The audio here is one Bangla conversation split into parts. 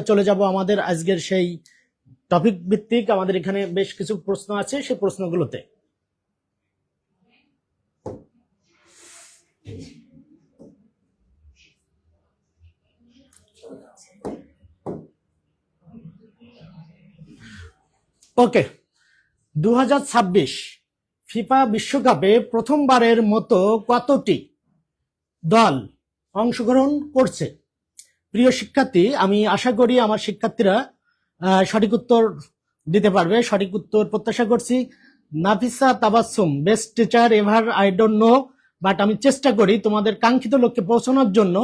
চলে যাব আমাদের আজকের সেই টপিক ভিত্তিক। আমাদের এখানে বেশ কিছু প্রশ্ন আছে, সেই প্রশ্নগুলোতে। ওকে, 2026 ফিফা বিশ্বকাপে প্রথমবারের মতো কতটি দল অংশগ্রহণ করছে? প্রিয় শিক্ষার্থী, আমি আশা করি আমার শিক্ষার্থীরা সঠিক উত্তর দিতে পারবে। সঠিক উত্তর প্রত্যাশা করছি। Nafisa Tabassum, best teacher ever, I don't know, but আমি চেষ্টা করি তোমাদের কাঙ্ক্ষিত লক্ষ্যে পৌঁছানোর জন্য।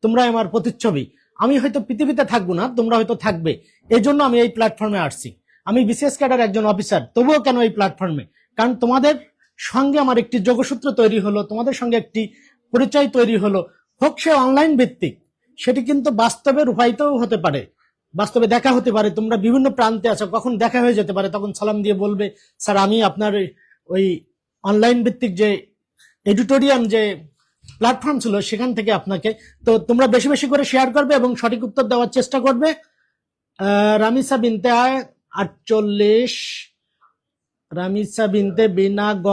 তোমরা আমার প্রতিচ্ছবি। আমি হয়তো পৃথিবীতে থাকবো না, তোমরা হয়তো থাকবে, এই জন্য আমি এই প্ল্যাটফর্মে আসছি। আমি বিসিএস ক্যাডার একজন অফিসার, তবুও কেন এই প্ল্যাটফর্মে? কারণ তোমাদের সঙ্গে আমার একটি যোগসূত্র তৈরি হলো, তোমাদের সঙ্গে একটি পরিচয় তৈরি হলো, হোক সে অনলাইন ভিত্তিক, সেটি কিন্তু বাস্তবে রূপায়িতও হতে পারে, বাস্তবে দেখা হতে পারে। তোমরা বিভিন্ন প্রান্তে আছো, কখন দেখা হয়ে যেতে পারে, তখন সালাম দিয়ে বলবে, স্যার আমি আপনার ওই অনলাইন ভিত্তিক যে এডিটোরিয়াম যে প্ল্যাটফর্ম ছিল সেখান থেকে আপনাকে। তো তোমরা বেশি বেশি করে শেয়ার করবে এবং সঠিক উত্তর দেওয়ার চেষ্টা করবে। রামিসা বিনতে 48, রামিসা বিনতে বিনা গ।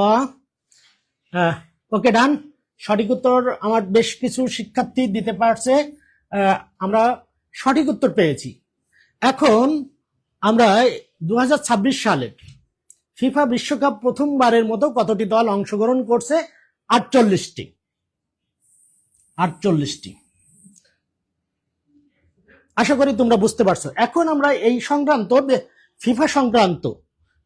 ওকে, ডান। সঠিক উত্তর আমার বেশ কিছু শিক্ষার্থী দিতে পারছে। আমরা সঠিক উত্তর পেয়েছি। এখন আমরা 2026 সালে ফিফা বিশ্বকাপ প্রথমবারের মতো কতটি দল অংশগ্রহণ করছে? 48টি। 48টি। আশা করি তোমরা বুঝতে পারছো। এখন আমরা এই সংক্রান্ত, ফিফা সংক্রান্ত,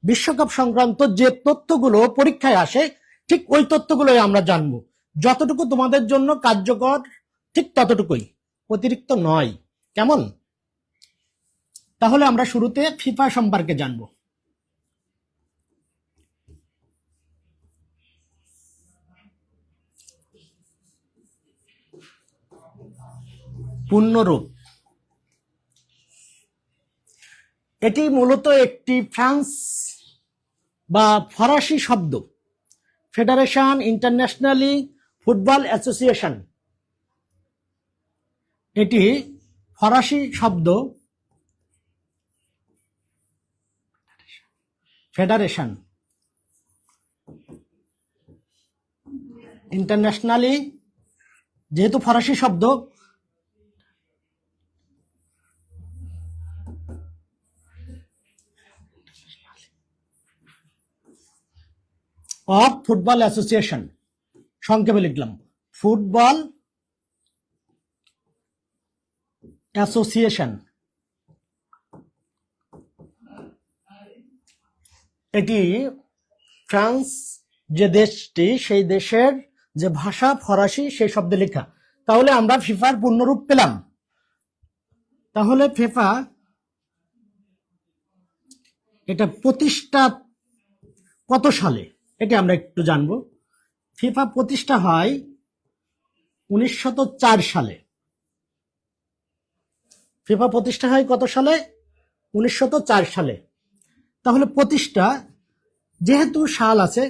বিশ্বকাপ সংক্রান্ত যে তথ্যগুলো পরীক্ষায় আসে, ঠিক ওই তথ্যগুলোই আমরা জানবো। যতটুকু তোমাদের জন্য কার্যকর ঠিক ততটুকুই, অতিরিক্ত নয়। কেমন? তাহলে আমরা শুরুতে ফিফা সম্পর্কে জানবো। পূর্ণরূপ। এটি মূলত একটি ফ্রান্স বা ফরাসি শব্দ, ফেডারেশন ইন্টারন্যাশনালি ফুটবল অ্যাসোসিয়েশন। এটি ফরাসি শব্দ, ফেডারেশন ইন্টারন্যাশনালি, যেহেতু ফরাসি শব্দ, অফ ফুটবল অ্যাসোসিয়েশন, সংক্ষেপে লিখলাম ফুটবল অ্যাসোসিয়েশন। এটি ফ্রান্স যে দেশটি, সেই দেশের যে ভাষা ফরাসি, সেই শব্দে লেখা। তাহলে আমরা ফিফার পূর্ণরূপ পেলাম। তাহলে ফিফা এটা প্রতিষ্ঠা কত সালে, এটা আমরা একটু জানবো। ফিফা প্রতিষ্ঠা হয় 1904 সালে। ফিফা প্রতিষ্ঠা হয় কত সালে? 1904 সালে। তাহলে প্রতিষ্ঠা যেহেতু সাল আছে,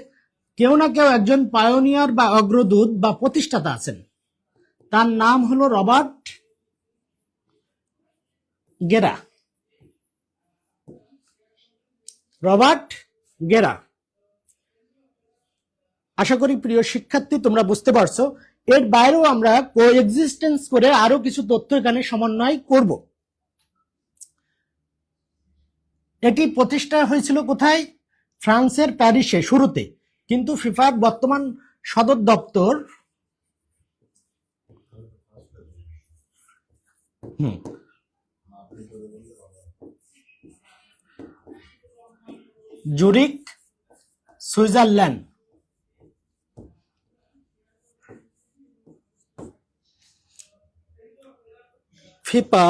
কেউ না কেউ একজন পায়োনিয়ার বা অগ্রদূত বা প্রতিষ্ঠাতা আছেন। তার নাম হলো রবার্ট গেরা। রবার্ট গেরা। আশা করি প্রিয় শিক্ষার্থী তোমরা বুঝতে পারছো। এর বাইরেও আমরা কোএক্সিস্টেন্স করে আরো কিছু তথ্য এখানে সমন্বয় করব। এটি প্রতিষ্ঠা হয়েছিল কোথায়? ফ্রান্সের প্যারিসে শুরুতে, কিন্তু ফিফার বর্তমান সদর দপ্তর জুরিক, সুইজারল্যান্ড। ফিফা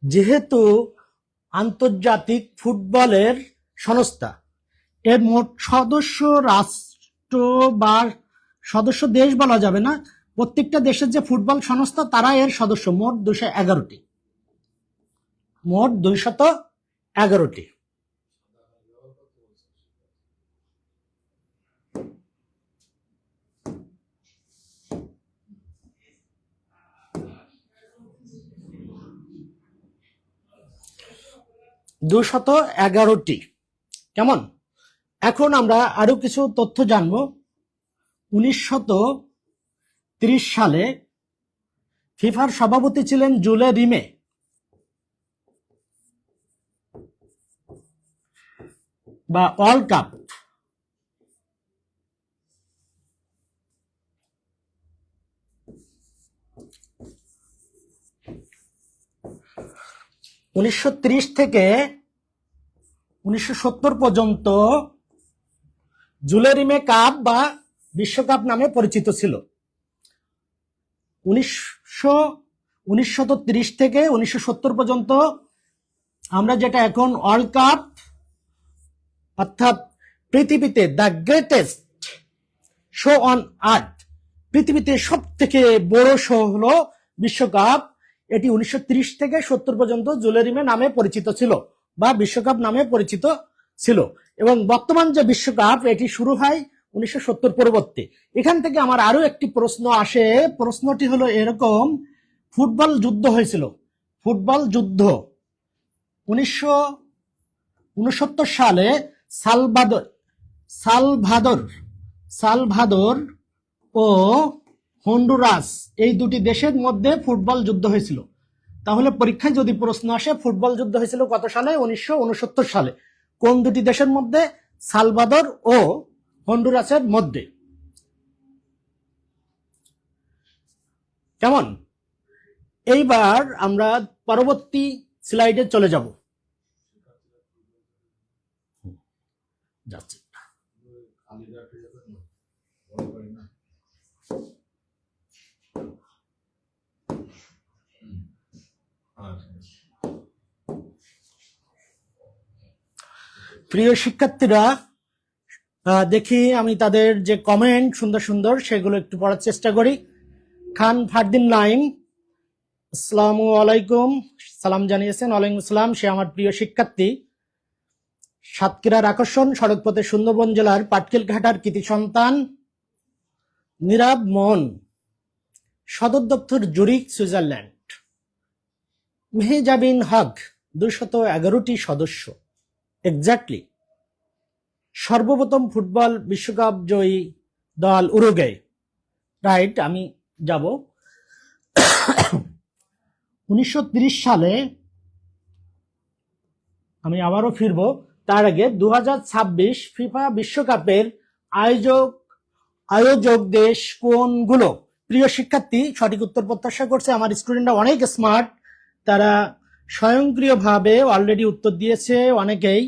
যেহেতু আন্তর্জাতিক ফুটবলের সংস্থা, এর মোট সদস্য রাষ্ট্র বা সদস্য দেশ বলা যাবে না, প্রত্যেকটা দেশের যে ফুটবল সংস্থা তারা এর সদস্য, মোট 211টি। মোট 211টি। 211টি। কেমন? এখন আমরা আরো কিছু তথ্য জানবো। 1930 সালে ফিফার সভাপতি ছিলেন জুলে রিমে। বা ওয়ার্ল্ড কাপ 1930 থেকে 1970 পর্যন্ত জুলে রিমে কাপ বা বিশ্বকাপ নামে পরিচিত ছিল। 1930 থেকে 1970 পর্যন্ত আমরা যেটা এখন ওয়ার্ল্ড কাপ, অর্থাৎ পৃথিবীতে the greatest show on earth, পৃথিবীতে সব থেকে বড় শো হলো বিশ্বকাপ। এটি 1930 থেকে 70 পর্যন্ত জুলে রিমে নামে পরিচিত ছিল বা বিশ্বকাপ নামে পরিচিত ছিল। এবং বর্তমান যে বিশ্বকাপ এটি শুরু হয় 1970 পরবর্তী। এখান থেকে আমার আরো একটি প্রশ্ন আসে। প্রশ্নটি হলো এরকম, ফুটবল যুদ্ধ হয়েছিল, ফুটবল যুদ্ধ 1969 সালে সালভাদর ও হন্ডুরাস এই দুটি দেশের মধ্যে ফুটবল যুদ্ধ হয়েছিল। তাহলে পরীক্ষায় যদি প্রশ্ন আসে ফুটবল যুদ্ধ হয়েছিল কত সালে? 1969 সালে। কোন দুটি দেশের মধ্যে? সালভাদর ও হন্ডুরাসের মধ্যে। কেমন? এইবার আমরা পরবর্তী স্লাইডে চলে যাব। যাচ্ছে প্রিয় শিক্ষার্থীরা, দেখি আমি তাদের যে কমেন্ট সুন্দর সুন্দর সেগুলো একটু পড়ার চেষ্টা করি। খান ফারদিন নাইম, আসসালামু আলাইকুম, সালাম জানিয়েছেন। ওয়ালাইকুম আসসালাম। সে আমার প্রিয় শিক্ষার্থী। সাতক্ষীরার আকর্ষণ, সড়কপথে সুন্দরবন জেলার পাটকেলঘাটার কৃতি সন্তান। নীরব মন, সদর দপ্তর জুরিক, সুইজারল্যান্ড। মেহজাবিন হক, 211টি সদস্য। এক্স্যাক্টলি। সর্বপ্রথম ফুটবল বিশ্বকাপ জয়ী দল উরুগুয়ে। রাইট, আমি যাব। 1930 সালে আমি আবারও ফিরব। তার আগে 2026 ফিফা বিশ্বকাপের আয়োজক দেশ কোনগুলো? প্রিয় শিক্ষার্থী, সঠিক উত্তর প্রত্যাশা করছে। আমার স্টুডেন্টরা অনেক স্মার্ট, তারা স্বয়ংক্রিয়ভাবে অলরেডি উত্তর দিয়েছে অনেকেই।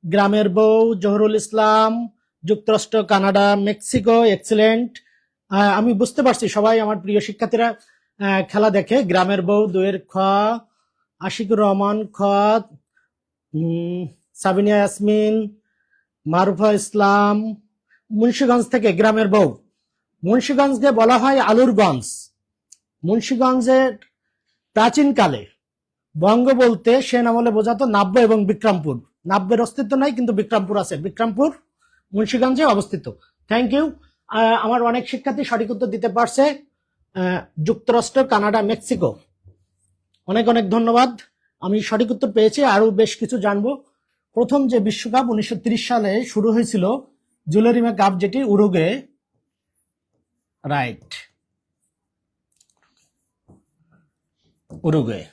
গ্রামের বউ, জহুরুল ইসলাম, যুক্তরাষ্ট্র, কানাডা, মেক্সিকো। এক্সিলেন্ট। আমি বুঝতে পারছি সবাই আমার প্রিয় শিক্ষার্থীরা খেলা দেখে। গ্রামের বউ 2 খ, আশিকুর রহমান খ, সাবিনা ইয়াসমিন, মারুফা ইসলাম। মুন্সিগঞ্জ থেকে গ্রামের বউ। মুন্সিগঞ্জকে বলা হয় আলুরগঞ্জ। মুন্সিগঞ্জের প্রাচীনকালে বঙ্গ বলতে সে নামলে বোঝাতো নাব্য এবং বিক্রমপুর। নাব্যের অস্তিত্ব নাই, কিন্তু বিক্রমপুর আছে। বিক্রমপুর মুন্সিগঞ্জে অবস্থিত। Thank you. আমার অনেক শিক্ষার্থী সঠিক উত্তর দিতে পারছে। যুক্তরাষ্ট্র, কানাডা, মেক্সিকো। অনেক অনেক ধন্যবাদ। আমি সঠিক উত্তর পেয়েছি, আরো বেশ কিছু জানবো। প্রথম যে বিশ্বকাপ 1930 সালে শুরু হয়েছিল, জুলে রিমে কাপ, যেটি উরুগুয়ে। Right, Uruguay.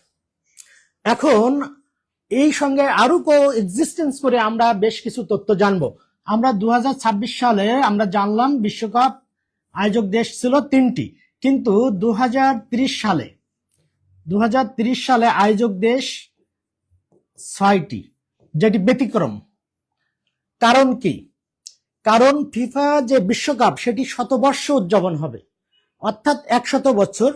এখন এই সঙ্গে আরো এক্সিস্টেন্স করে আমরা বেশ কিছু তথ্য জানবো। আমরা 2026 সালে আমরা জানলাম বিশ্বকাপ আয়োজক দেশ ছিল 3টি, কিন্তু 2030 সালে আয়োজক দেশ 6টি, যেটি ব্যতিক্রম। কারণ কি? কারণ ফিফা যে বিশ্বকাপ সেটি 100 বর্ষ উদযাপন হবে, অর্থাৎ 100 বছর।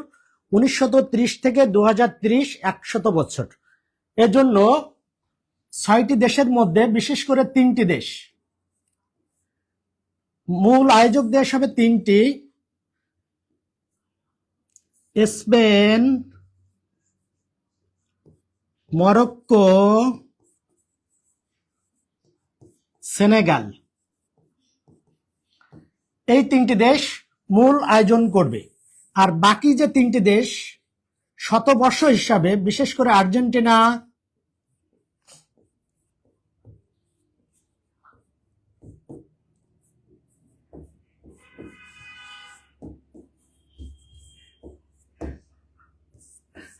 1930 থেকে 2030 100 বছর। এজন্য 6টি দেশের মধ্যে বিশেষ করে 3টি দেশ, মূল আয়োজক দেশ হবে 3টি: স্পেন, মরক্কো, সেনেগাল। এই 3টি দেশ মূল আয়োজন করবে। আর বাকি যে 3টি দেশ 100 বর্ষ হিসাবে, বিশেষ করে আর্জেন্টিনা,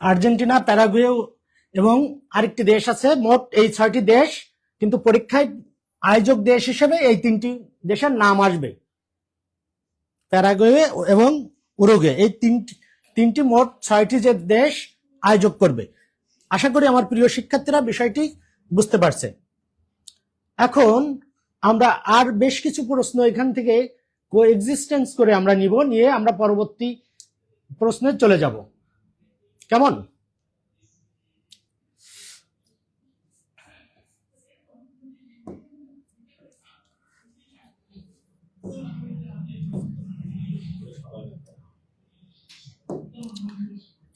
আর্জেন্টিনা, প্যারাগুয়ে এবং আরেকটি দেশ আছে। মোট এই 6টি দেশ, কিন্তু পরীক্ষায় আয়োজক দেশ হিসেবে এই 3টি দেশের নাম আসবে, প্যারাগুয়ে এবং উরুগুয়ে। এই তিনটি মোট 6টি যে দেশ আয়োজক করবে। আশা করি আমার প্রিয় শিক্ষার্থীরা বিষয়টি বুঝতে পারছে। এখন আমরা আর বেশ কিছু প্রশ্ন এখান থেকে কোএক্সিস্টেন্স করে আমরা নিয়ে আমরা পরবর্তী প্রশ্নে চলে যাব। কেমন?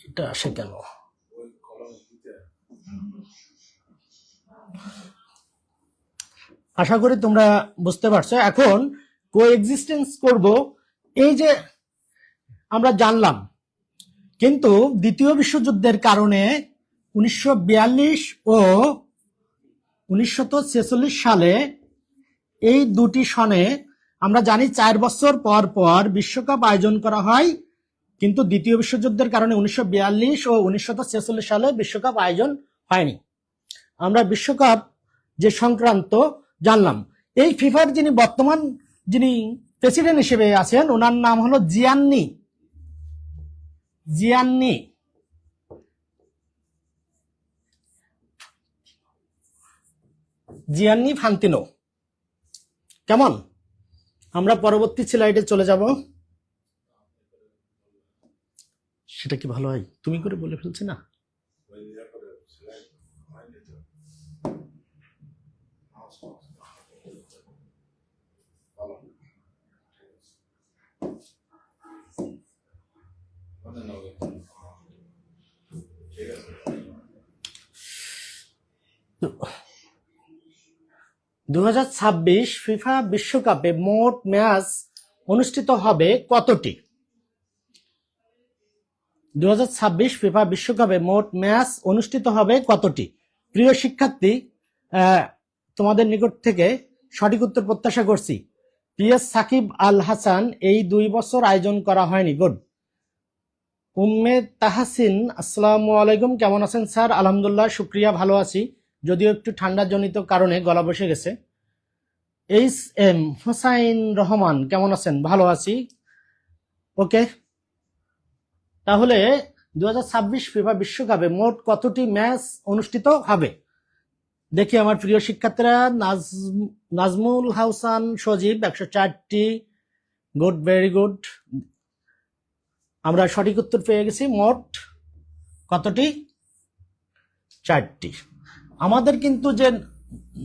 এটা আসে কেন? আশা করি তোমরা বুঝতে পারছো। এখন কোএক্সিস্টেন্স করব, এই যে আমরা জানলাম, কিন্তু দ্বিতীয় বিশ্বযুদ্ধের কারণে 1942 ও 1946 সালে এই দুটি সনে আমরা জানি 4 বছর পর পর বিশ্বকাপ আয়োজন করা হয়, কিন্তু দ্বিতীয় বিশ্বযুদ্ধের কারণে 1942 ও 1946 সালে বিশ্বকাপ আয়োজন হয়নি। আমরা বিশ্বকাপ যে সংক্রান্ত জানলাম। এই ফিফার যিনি প্রেসিডেন্ট হিসেবে আছেন, ওনার নাম হলো জিয়ান্নি ফান্তিনো। কেমন? আমরা পরবর্তী স্লাইডে চলে যাব। সেটা কি ভালো হয়? তুমি করে বলে ফেলছি না? (2026) ফিফা বিশ্বকাপে মোট ম্যাচ অনুষ্ঠিত হবে কতটি? 2026 ফিফা বিশ্বকাপে মোট ম্যাচ অনুষ্ঠিত হবে কতটি? প্রিয় শিক্ষার্থী, তোমাদের নিকট থেকে সঠিক উত্তর প্রত্যাশা করছি। PS সাকিব আল হাসান, এই 2 বছর আয়োজন করা হয়নি। গুড। উম্মে তাহাসিন, আসসালামু আলাইকুম, কেমন আছেন স্যার? আলহামদুলিল্লাহ, শুক্রিয়া, ভালো আছি, যদিও একটু ঠান্ডা জনিত কারণে গলা বসে গেছে। HM হোসাইন রহমান, কেমন আছেন? ভালো আছি। ওকে, তাহলে 2026 ফিফা বিশ্বকাপে মোট কতটি ম্যাচ অনুষ্ঠিত হবে? দেখি আমার প্রিয় শিক্ষার্থীরা। নাজমুল হাসান সজীব, 104টি। Good, very good. আমরা সঠিক উত্তর পেয়ে গেছি। মোট কতটি? 4টি। আমাদের কিন্তু যে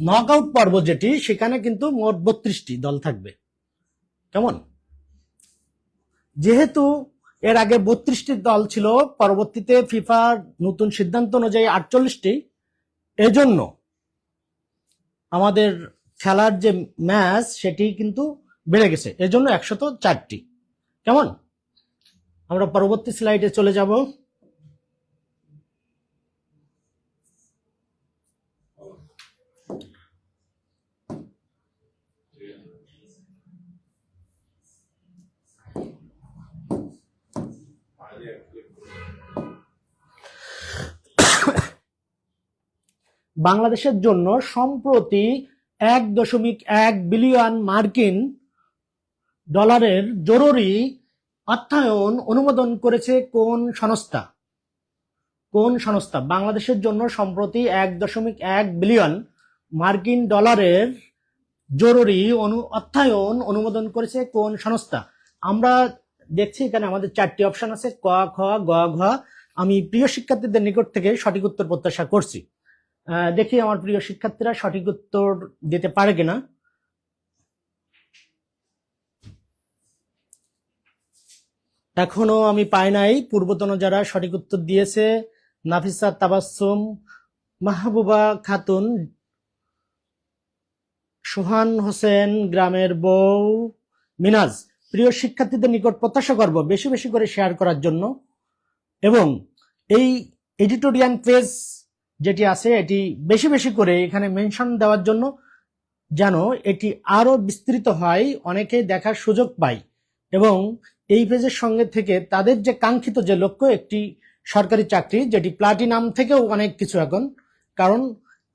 নকআউট পর্ব যেটি, সেখানে কিন্তু মোট 32টি দল থাকবে। কেমন? যেহেতু এর আগে 32টি দল ছিল, পরবর্তীতে ফিফার নতুন সিদ্ধান্ত অনুযায়ী 48টি, এজন্য আমাদের খেলার যে ম্যাচ সেটি কিন্তু বেড়ে গেছে, এজন্য 104টি। কেমন? আমরা পরবর্তী স্লাইডে চলে যাব। বাংলাদেশের জন্য সম্প্রতি 1.1 বিলিয়ন মার্কিন ডলারের জরুরি অর্থায়ন অনুমোদন করেছে কোন সংস্থা? বাংলাদেশের জন্য সম্প্রতি 1.1 বিলিয়ন মার্কিন ডলারের জরুরি অর্থায়ন অনুমোদন করেছে কোন সংস্থা? আমরা দেখছি এখানে আমাদের 4টি অপশন আছে, ক, খ, গ, ঘ। আমি প্রিয় শিক্ষার্থীদের নিকট থেকে সঠিক উত্তর প্রত্যাশা করছি। দেখি আমার প্রিয় শিক্ষার্থীরা সঠিক উত্তর দিতে পারে কিনা। এখনো আমি পাই নাই পূর্বতন যারা সঠিক উত্তর দিয়েছে। নাফিসা তাবাসসুম, মাহবুবা খাতুন, সোহান হোসেন, গ্রামের বউ, মিনাজ। প্রিয় শিক্ষার্থীদের নিকট প্রত্যাশা করব বেশি বেশি করে শেয়ার করার জন্য, এবং এই এডিটোরিয়াল পেজ যেটি আছে এটি বেশি বেশি করে এখানে মেনশন দেওয়ার জন্য, যেন এটি আরো বিস্তৃত হয়, অনেকে দেখার সুযোগ পায়, এবং এই পেজের সঙ্গে থেকে তাদের যে কাঙ্ক্ষিত যে লক্ষ্য, একটি সরকারি চাকরি, যেটি প্লাটিনাম থেকেও অনেক কিছু এখন। কারণ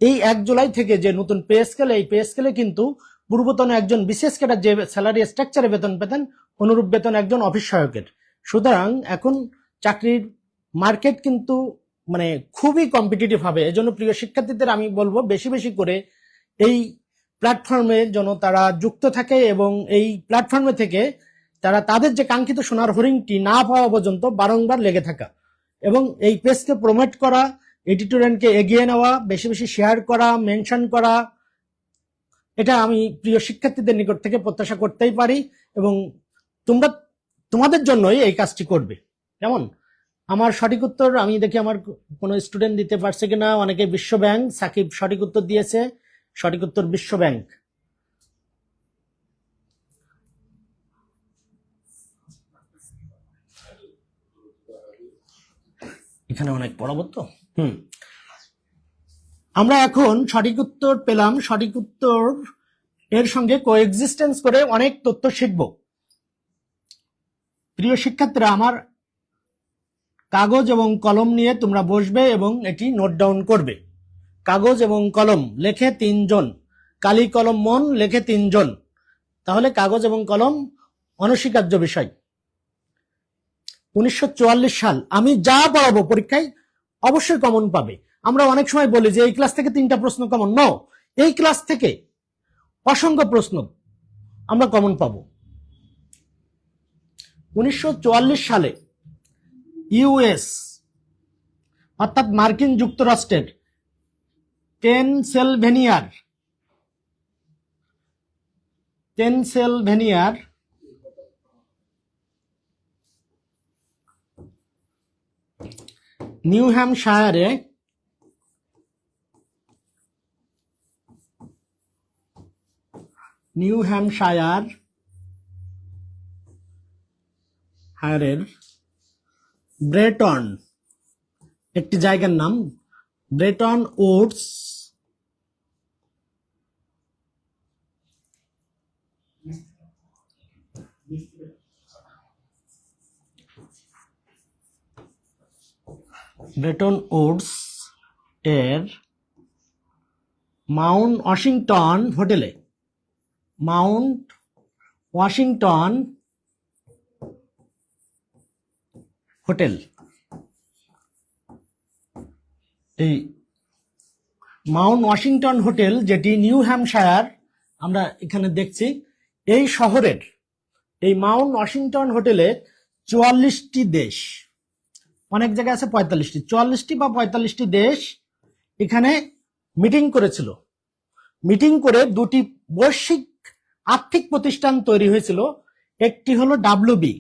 এই 1 জুলাই থেকে যে নতুন পে স্কেল, এই পে স্কেলে কিন্তু পূর্বতন একজন বিশেষ ক্যাডার যে স্যালারি স্ট্রাকচারে বেতন পেতেন, অনুরূপ বেতন একজন অফিস সহায়কের। সুতরাং এখন চাকরির মার্কেট কিন্তু মানে খুবই কম্পিটিটিভ হবে। এজন্য প্রিয় শিক্ষার্থীদের আমি বলবো বেশি বেশি করে এই প্ল্যাটফর্মে যেন তারা যুক্ত থাকে এবং এই প্ল্যাটফর্মে থেকে তারা তাদের যে কাঙ্ক্ষিত সোনার হরিণটি না পাওয়া পর্যন্ত বারংবার লেগে থাকা এবং এই পেজকে প্রমোট করা, এডিটোরিয়ালকে এগিয়ে নেওয়া, বেশি বেশি শেয়ার করা, মেনশন করা, এটা আমি প্রিয় শিক্ষার্থীদের নিকট থেকে প্রত্যাশা করতেই পারি এবং তোমরা তোমাদের জন্যই এই কাজটি করবে। যেমন আমার সঠিক উত্তর আমি দেখি আমার কোনো স্টুডেন্ট দিতে পারছে কিনা। অনেকে বিশ্ব ব্যাংক, সাকিব সঠিক উত্তর দিয়েছে, সঠিক উত্তর বিশ্ব ব্যাংক। এখানে অনেক পড়াবো তো। আমরা এখন সঠিক উত্তর পেলাম, সঠিক উত্তর এর সঙ্গে কোএক্সিস্টেন্স করে অনেক তথ্য শিখব। প্রিয় শিক্ষার্থীরা, আমার কাগজ এবং কলম নিয়ে তোমরা বসবে এবং এটি নোট ডাউন করবে। কাগজ এবং কলম লেখে 3 জন, কালি কলম মন লেখে 3 জন। তাহলে কাগজ এবং কলম অনস্বীকার্য বিষয়। 1944 সাল, আমি যা পড়াবো পরীক্ষায় অবশ্যই কমন পাবে। আমরা অনেক সময় বলি যে এই ক্লাস থেকে 3টা প্রশ্ন কমন, নো, এই ক্লাস থেকে অসংখ্য প্রশ্ন আমরা কমন পাবো। 1944 সালে ইউএস অর্থাৎ মার্কিন যুক্তরাষ্ট্রের পেনসিলভেনিয়ার নিউ হ্যাম্পশায়ারে ব্রেটন, একটি জায়গার নাম ব্রেটন উডস এর মাউন্ট ওয়াশিংটন হোটেল, এই মাউন্ট ওয়াশিংটন হোটেল যেটি নিউ হ্যাম্পশায়ার আমরা এখানে দেখছি, এই শহরের এই মাউন্ট ওয়াশিংটন হোটেলে 44টি দেশ, অনেক জায়গায় আছে 45টি, 44টি বা 45টি দেশ এখানে মিটিং করেছিল। মিটিং করে 2টি বৈশ্বিক আর্থিক প্রতিষ্ঠান তৈরি হয়েছিল। একটি হলো ডাব্লিউবি,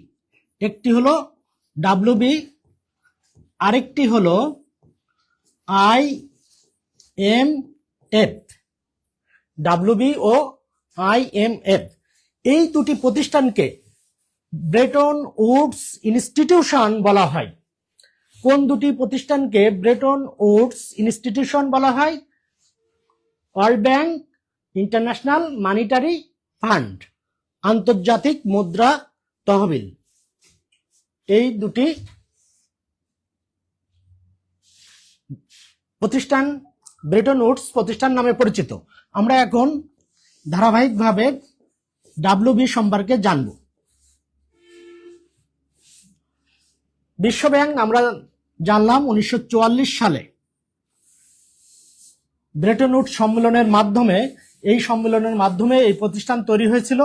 আরেকটি হলো IMF, ডাব্লিউবি ও IMF। এই 2টি প্রতিষ্ঠানকে ব্রেটন উডস ইনস্টিটিউশন বলা হয়। কোন 2টি প্রতিষ্ঠানকে ব্রেটন উডস ইনস্টিটিউশন বলা হয়? World bank, international monetary fund, আন্তর্জাতিক মুদ্রা তহবিল, এই 2টি প্রতিষ্ঠান ব্রেটন উডস প্রতিষ্ঠান নামে পরিচিত। আমরা এখন ধারাবাহিকভাবে ডাব্লিউবি সম্পর্কে জানব। বিশ্ব ব্যাংক আমরা জানলাম 1944 সালে ব্রেটন উডস সম্মেলনের মাধ্যমে, এই প্রতিষ্ঠান তৈরি হয়েছিল।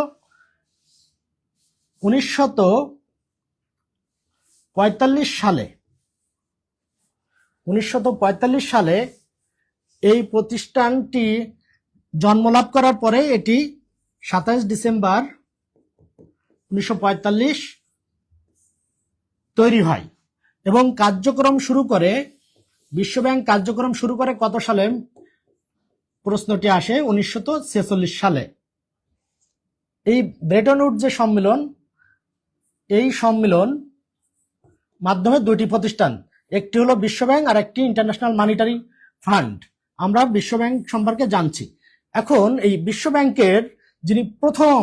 1945 সালে এই প্রতিষ্ঠানটি জন্মলাভ করার পরে এটি 27 ডিসেম্বর 1945 তৈরি হয় এবং কার্যক্রম শুরু করে, বিশ্বব্যাংক কার্যক্রম শুরু করে কত সালে? প্রশ্নটি আসে 1946 সালে। এই ব্রেটন উডস যে সম্মেলন, এই সম্মেলন মাধ্যমে 2টি প্রতিষ্ঠান, একটি হলো বিশ্বব্যাংক আর একটি ইন্টারন্যাশনাল মনিটারি ফান্ড। আমরা বিশ্বব্যাংক সম্পর্কে জানছি। এখন এই বিশ্বব্যাংকের যিনি প্রথম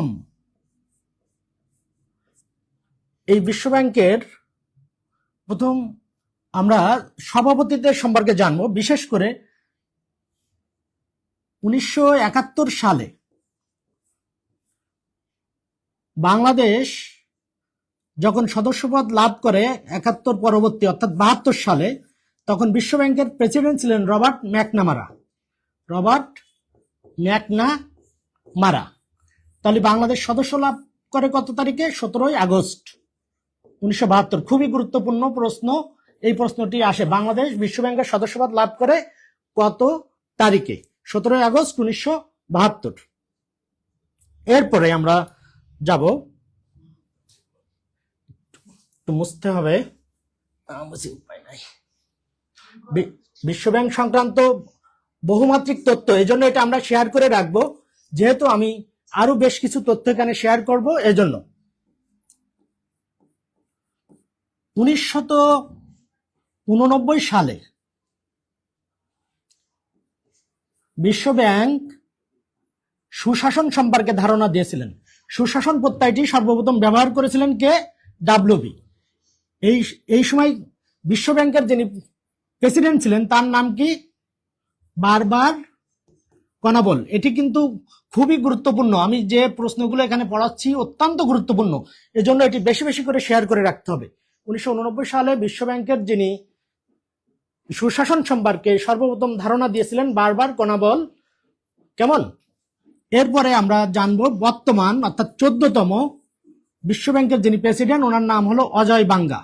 আমরা সভাপতিদের সম্পর্কে জানবো। বিশেষ করে 1971 সালে বাংলাদেশ যখন সদস্যপদ লাভ করে 71 পরবর্তী অর্থাৎ 72 সালে, তখন বিশ্বব্যাংকের প্রেসিডেন্ট ছিলেন রবার্ট ম্যাকনামারা। তাহলে বাংলাদেশ সদস্য লাভ করে কত তারিখে? 17 আগস্ট 1972। খুবই গুরুত্বপূর্ণ প্রশ্ন, এই প্রশ্নটি আসে। বাংলাদেশ বিশ্বব্যাংকের সদস্যপদ লাভ করে কত তারিখে? 17 আগস্ট 1972। এরপরে আমরা যাব, একটু মুছতে হবে, উপায় নাই, বিশ্বব্যাংক সংক্রান্ত বহুমাত্রিক তথ্য, এই জন্য এটা আমরা শেয়ার করে রাখবো, যেহেতু আমি আরো বেশ কিছু তথ্য এখানে শেয়ার করব। এজন্য 1989 সালে বিশ্বব্যাংক সুশাসন সম্পর্কে ধারণা দিয়েছিলেন। সুশাসন প্রত্যয়টি সর্বপ্রথম ব্যবহার করেছিলেন কে? ডাব্লিউবি। এই সময় বিশ্বব্যাংকের যিনি প্রেসিডেন্ট ছিলেন তার নাম কি? বারবার কনাবল। এটি কিন্তু খুবই গুরুত্বপূর্ণ, আমি যে প্রশ্নগুলো এখানে পড়াচ্ছি অত্যন্ত গুরুত্বপূর্ণ, এজন্য এটি বেশি বেশি করে শেয়ার করে রাখতে হবে। 1989 সালে বিশ্বব্যাংকের যিনি সুশাসন সম্পর্কে সর্বপ্রথম ধারণা দিয়েছিলেন বারবার কনাবল। কেমন? এরপরে আমরা জানবো বর্তমান অর্থাৎ 14তম বিশ্বব্যাংকের যিনি প্রেসিডেন্ট, ওনার নাম হলো অজয় বাঙ্গা।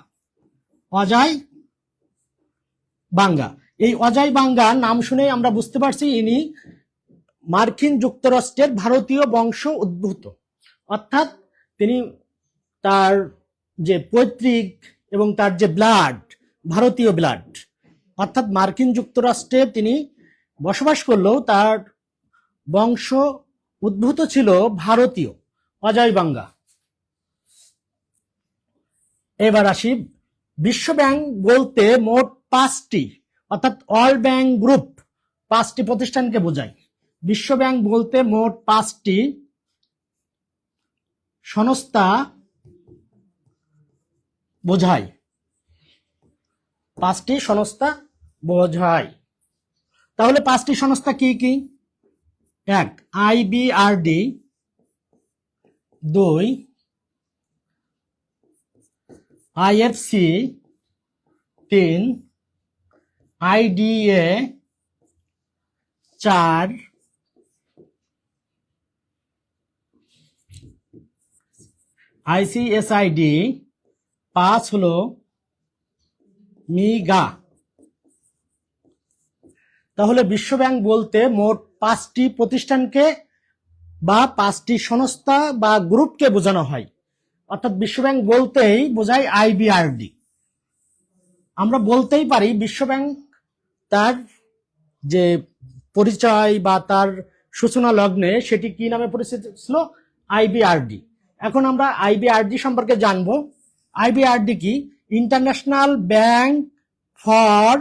এই অজয় বাঙ্গা নাম শুনেই আমরা বুঝতে পারছি ইনি মার্কিন যুক্তরাষ্ট্রের ভারতীয় বংশ উদ্ভূত, অর্থাৎ তিনি তার যে পৈতৃক এবং তার যে ব্লাড, ভারতীয় ব্লাড, অর্থাৎ মার্কিন যুক্তরাষ্ট্রে তিনি বসবাস করলেও তার বংশ উদ্ভূত ছিল ভারতীয়। অজয় বাঙ্গা। এবার আসি, বিশ্বব্যাংক বলতে মোট 5টি, অর্থাৎ অল ব্যাংক গ্রুপ 5টি প্রতিষ্ঠানকে বোঝায়। বিশ্বব্যাংক বলতে মোট 5টি সংস্থা বোঝায়। 5টি সংস্থা বোঝায়। তাহলে 5টি সংস্থা কি কি? 1 আইবিআরডি, 2 আইএফসি, 3 আইডিএ, 4 আইসিএসআইডি, 5 হলো মিগা। তাহলে বিশ্বব্যাংক বলতে মোট 5টি প্রতিষ্ঠানকে বা 5টি সংস্থা বা গ্রুপকে বোঝানো হয়, অর্থাৎ বিশ্বব্যাংক বলতেই বোঝায় আইবিআরডি। আমরা বলতেই পারি বিশ্বব্যাংক তার যে পরিচয় বা তার সূচনা লগ্নে সেটি কি নামে পরিচিত ছিল? আইবিআরডি। এখন আমরা আইবিআরডি সম্পর্কে জানবো। আইবিআরডি কি? International bank for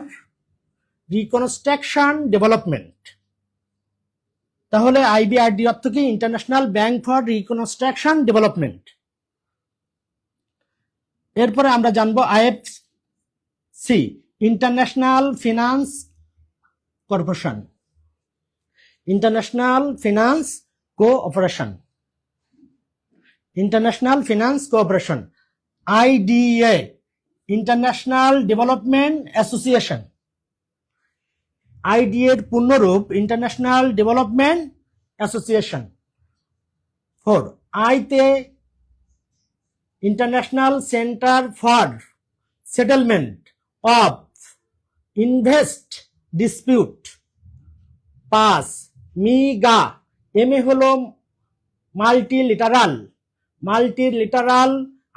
reconstruction development. তাহলে আইবিআরডি অর্থ কি? International bank for reconstruction development. এরপরে আমরা জানবো IFC, international finance corporation. International finance cooperation. IDA, international development association. IDA এর পূর্ণরূপ ইন্টারন্যাশনাল ডেভেলপমেন্ট অ্যাসোসিয়েশন। 4 আইতে international centre for settlement of invest dispute. 5 MIGA, M A হলো মাল্টিলিটারাল,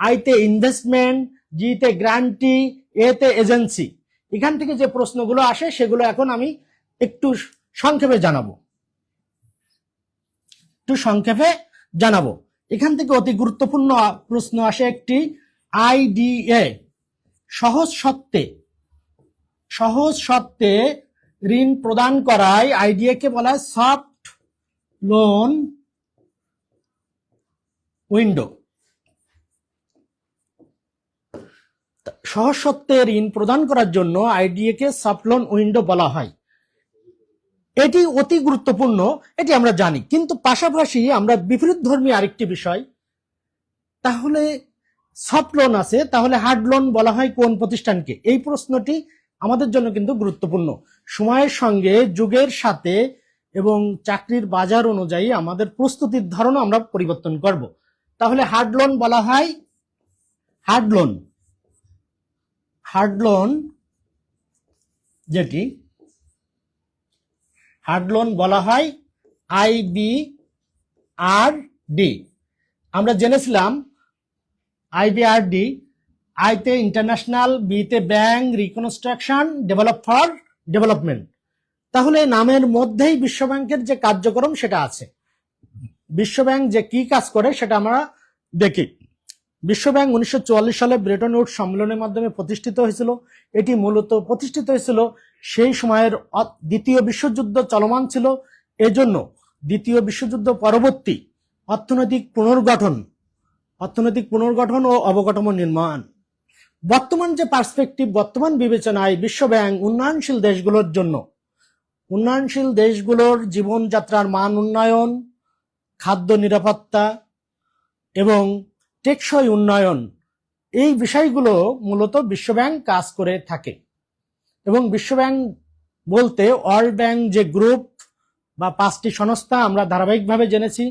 আইতে ইনভেস্টমেন্ট, জিতে গ্রান্টি, এতে এজেন্সি। এখান থেকে যে প্রশ্নগুলো আসে সেগুলো এখন আমি একটু সংক্ষেপে জানাবো। এখান থেকে অতি গুরুত্বপূর্ণ প্রশ্ন আসে একটি, আইডিএ সহজ শর্তে ঋণ প্রদান করায় আইডিএ কে বলা হয় সফট লোন উইন্ডো। সহজ শর্তে ঋণ প্রদান করার জন্য আইডিএ কে সফট লোন উইন্ডো বলা হয়। এটি অতি গুরুত্বপূর্ণ, এটি আমরা জানি, কিন্তু পাশাপাশি আমরা বিপরীতধর্মী আরেকটি বিষয়, তাহলে সফট লোন আছে, তাহলে হার্ড লোন বলা হয় কোন প্রতিষ্ঠানকে? এই প্রশ্নটি আমাদের জন্য কিন্তু গুরুত্বপূর্ণ। সময়ের সঙ্গে, যুগের সাথে এবং চাকরির বাজার অনুযায়ী আমাদের প্রস্তুতির ধরনও আমরা পরিবর্তন করব। তাহলে হার্ড লোন বলা হয়, হার্ড লোন, হার্ড লোন যেটি হার্ড লোন বলা হয় IBRD। আমরা জেনেছিলাম IBRD, আইতে ইন্টারন্যাশনাল, বিতে bank, reconstruction, develop for development. তাহলে নামের মধ্যেই বিশ্বব্যাংকের যে কার্যক্রম সেটা আছে। বিশ্বব্যাংক যে কি কাজ করে সেটা আমরা দেখি। বিশ্বব্যাংক 1944 সালে ব্রেটন উডস সম্মেলনের মাধ্যমে প্রতিষ্ঠিত হয়েছিল। এটি মূলত প্রতিষ্ঠিত হয়েছিল সেই সময়ের দ্বিতীয় বিশ্বযুদ্ধ চলমান ছিল, এজন্য দ্বিতীয় বিশ্বযুদ্ধ পরবর্তী অর্থনৈতিক পুনর্গঠন ও অবকাঠামো নির্মাণ। বর্তমান যে পার্সপেক্টিভ, বর্তমান বিবেচনায় বিশ্বব্যাংক উন্নয়নশীল দেশগুলোর জন্য, উন্নয়নশীল দেশগুলোর জীবনযাত্রার মান উন্নয়ন, খাদ্য নিরাপত্তা এবং টেকসই উন্নয়ন, এই বিষয়গুলো মূলত বিশ্বব্যাংক কাজ করে থাকে। এবং বিশ্বব্যাংক বলতে ওয়ার্ল্ড ব্যাংক যে গ্রুপ বা 5টি সংস্থা আমরা ধারাবাহিকভাবে জেনেছি,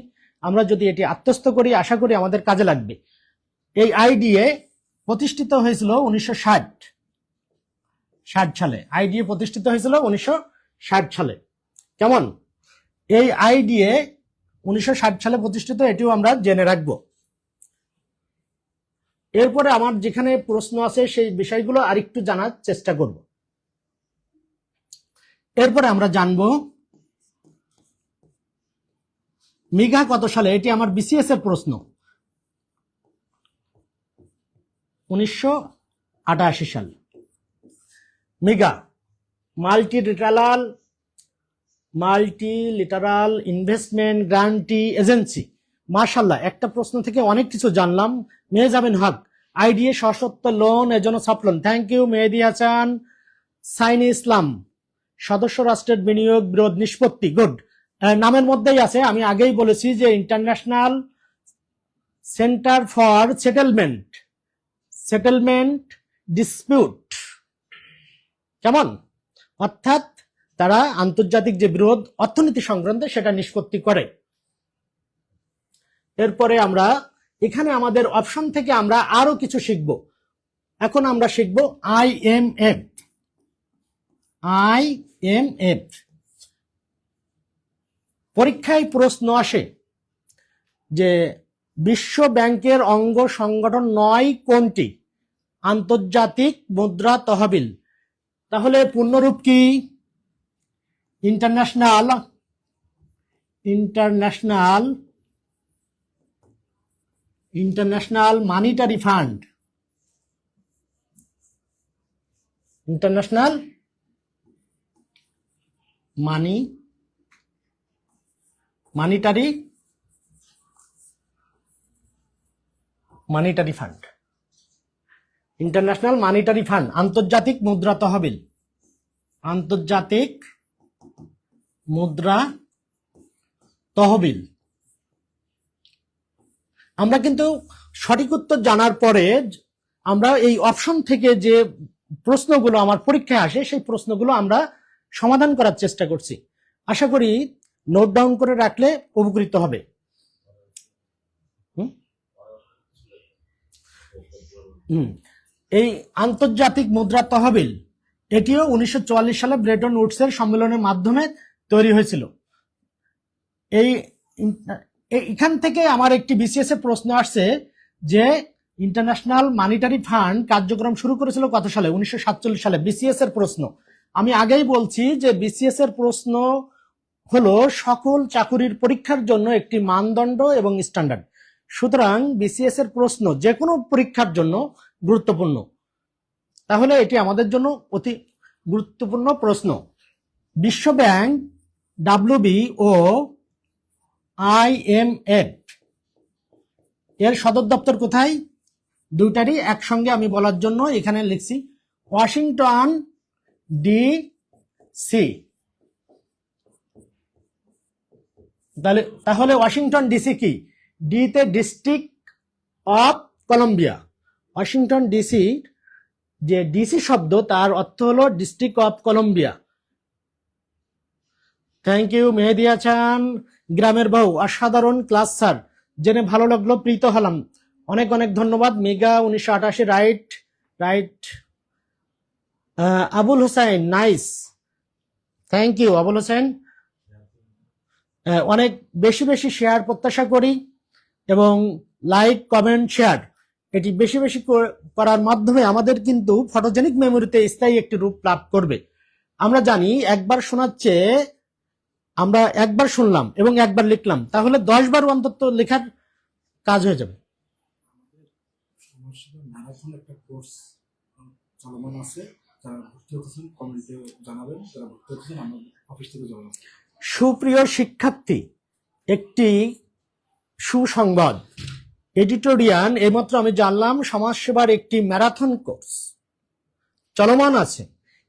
আমরা যদি এটি আত্মস্থ করি আশা করি আমাদের কাজে লাগবে। এই আইডিএ প্রতিষ্ঠিত হয়েছিল 1960 সালে। আইডিএ প্রতিষ্ঠিত হয়েছিল 1960 সালে। কেমন? এই আইডিএ 1960 সালে প্রতিষ্ঠিত, এটিও আমরা জেনে রাখবো। এরপরে আমার যেখানে প্রশ্ন আছে সেই বিষয়গুলো আরেকটু জানার চেষ্টা করব। এরপরে আমরা জানবো মিগা কত সালে, এটি আমার বিসিএস এর প্রশ্ন। 1988 সাল। MIGA multilateral investment guarantee agency. মাশাআল্লাহ, একটা প্রশ্ন থেকে অনেক কিছু জানলাম। মেহজাবিন হক, আইডিএ সশর্ত লোন, এজন্য soft loan. Thank you Mehedi Hasan. Saini Islam, সদস্য রাষ্ট্রের বিনিয়োগ বিরোধ নিষ্পত্তি। গুড, নামের মধ্যেই আছে। আমি আগেই বলেছি যে international centre for settlement dispute, কেমন? অর্থাৎ তারা আন্তর্জাতিক যে বিরোধ অর্থনীতি সংক্রান্ত সেটা নিষ্পত্তি করে। এরপরে আমরা এখানে আমাদের অপশন থেকে আমরা আরো কিছু শিখব। এখন আমরা শিখব IMF। পরীক্ষায় প্রশ্ন আসে যে বিশ্ব ব্যাংকের অঙ্গ সংগঠন নয় কোনটি? আন্তর্জাতিক মুদ্রা তহবিল। তাহলে পূর্ণরূপ কি? International Monetary fund. International Monetary fund. International Monetary fund, আন্তর্জাতিক মুদ্রা তহবিল। আন্তর্জাতিক মুদ্রা তহবিল। আমরা কিন্তু সঠিক উত্তর জানার পরে আমরা এই অপশন থেকে যে প্রশ্নগুলো আমার পরীক্ষায় আসে সেই প্রশ্নগুলো আমরা সমাধান করার চেষ্টা করছি। আশা করি নোট ডাউন করে রাখলে উপকৃত হবে। এই আন্তর্জাতিক মুদ্রা তহবিল এটিও 1944 সালে ব্রেটন উডসের সম্মেলনের মাধ্যমে তৈরি হয়েছিল। এখান থেকে আমার একটি বিসিএস এর প্রশ্ন আসছে যে ইন্টারন্যাশনাল মানিটারি ফান্ড কার্যক্রম শুরু করেছিল কত সালে? 1947 সালে। বিসিএস এর প্রশ্ন। আমি আগেই বলছি যে বিসিএস এর প্রশ্ন হলো সকল চাকুরির পরীক্ষার জন্য একটি মানদণ্ড এবং স্ট্যান্ডার্ড। সুতরাং বিসিএস এর প্রশ্ন যে কোনো পরীক্ষার জন্য গুরুত্বপূর্ণ। তাহলে এটি আমাদের জন্য অতি গুরুত্বপূর্ণ প্রশ্ন। বিশ্ব ব্যাংক, ডাব্লিউবি ও IMF এর সদর দপ্তর কোথায়? দুইটারই একসঙ্গে আমি বলার জন্য এখানে লিখছি ওয়াশিংটন ডিসি। তাহলে ওয়াশিংটন ডিসি কি? ডি তে district of Columbia. Washington DC যে ডিসি শব্দ তার অর্থ হলো district of Columbia. Thank you Mehedi Hasan, গ্রামের বউ, অসাধারণ ক্লাস স্যার, জেনে ভালো লাগলো, প্রীত হলাম, অনেক অনেক ধন্যবাদ। মেগা 1988 right right. Abul Hossain nice, thank you Abul Hossain. অনেক বেশি বেশি শেয়ার প্রত্যাশা করি এবং লাইক কমেন্ট শেয়ার এটি বেশি বেশি করার মাধ্যমে আমাদের কিন্তু ফটোজেনিক মেমোরিতে স্থায়ী একটি রূপ লাভ করবে। আমরা জানি একবার শোনার চেয়ে আমরা একবার শুনলাম এবং একবার লিখলাম, তাহলে 10 বার অন্তত লেখার কাজ হয়ে যাবে। ম্যারাথন একটা কোর্স চলমান আছে, যারা ভর্তি হতেছেন কমেন্টে জানাবেন, যারা ভর্তি হতেছেন আমাদের অফিস থেকে জানাবেন। সুপ্রিয় শিক্ষার্থী, একটি সুসংবাদ, এডিটোরিয়াল এইমাত্র আমি জানলাম সমাজসেবার একটি ম্যারাথন কোর্স চলমান আছে।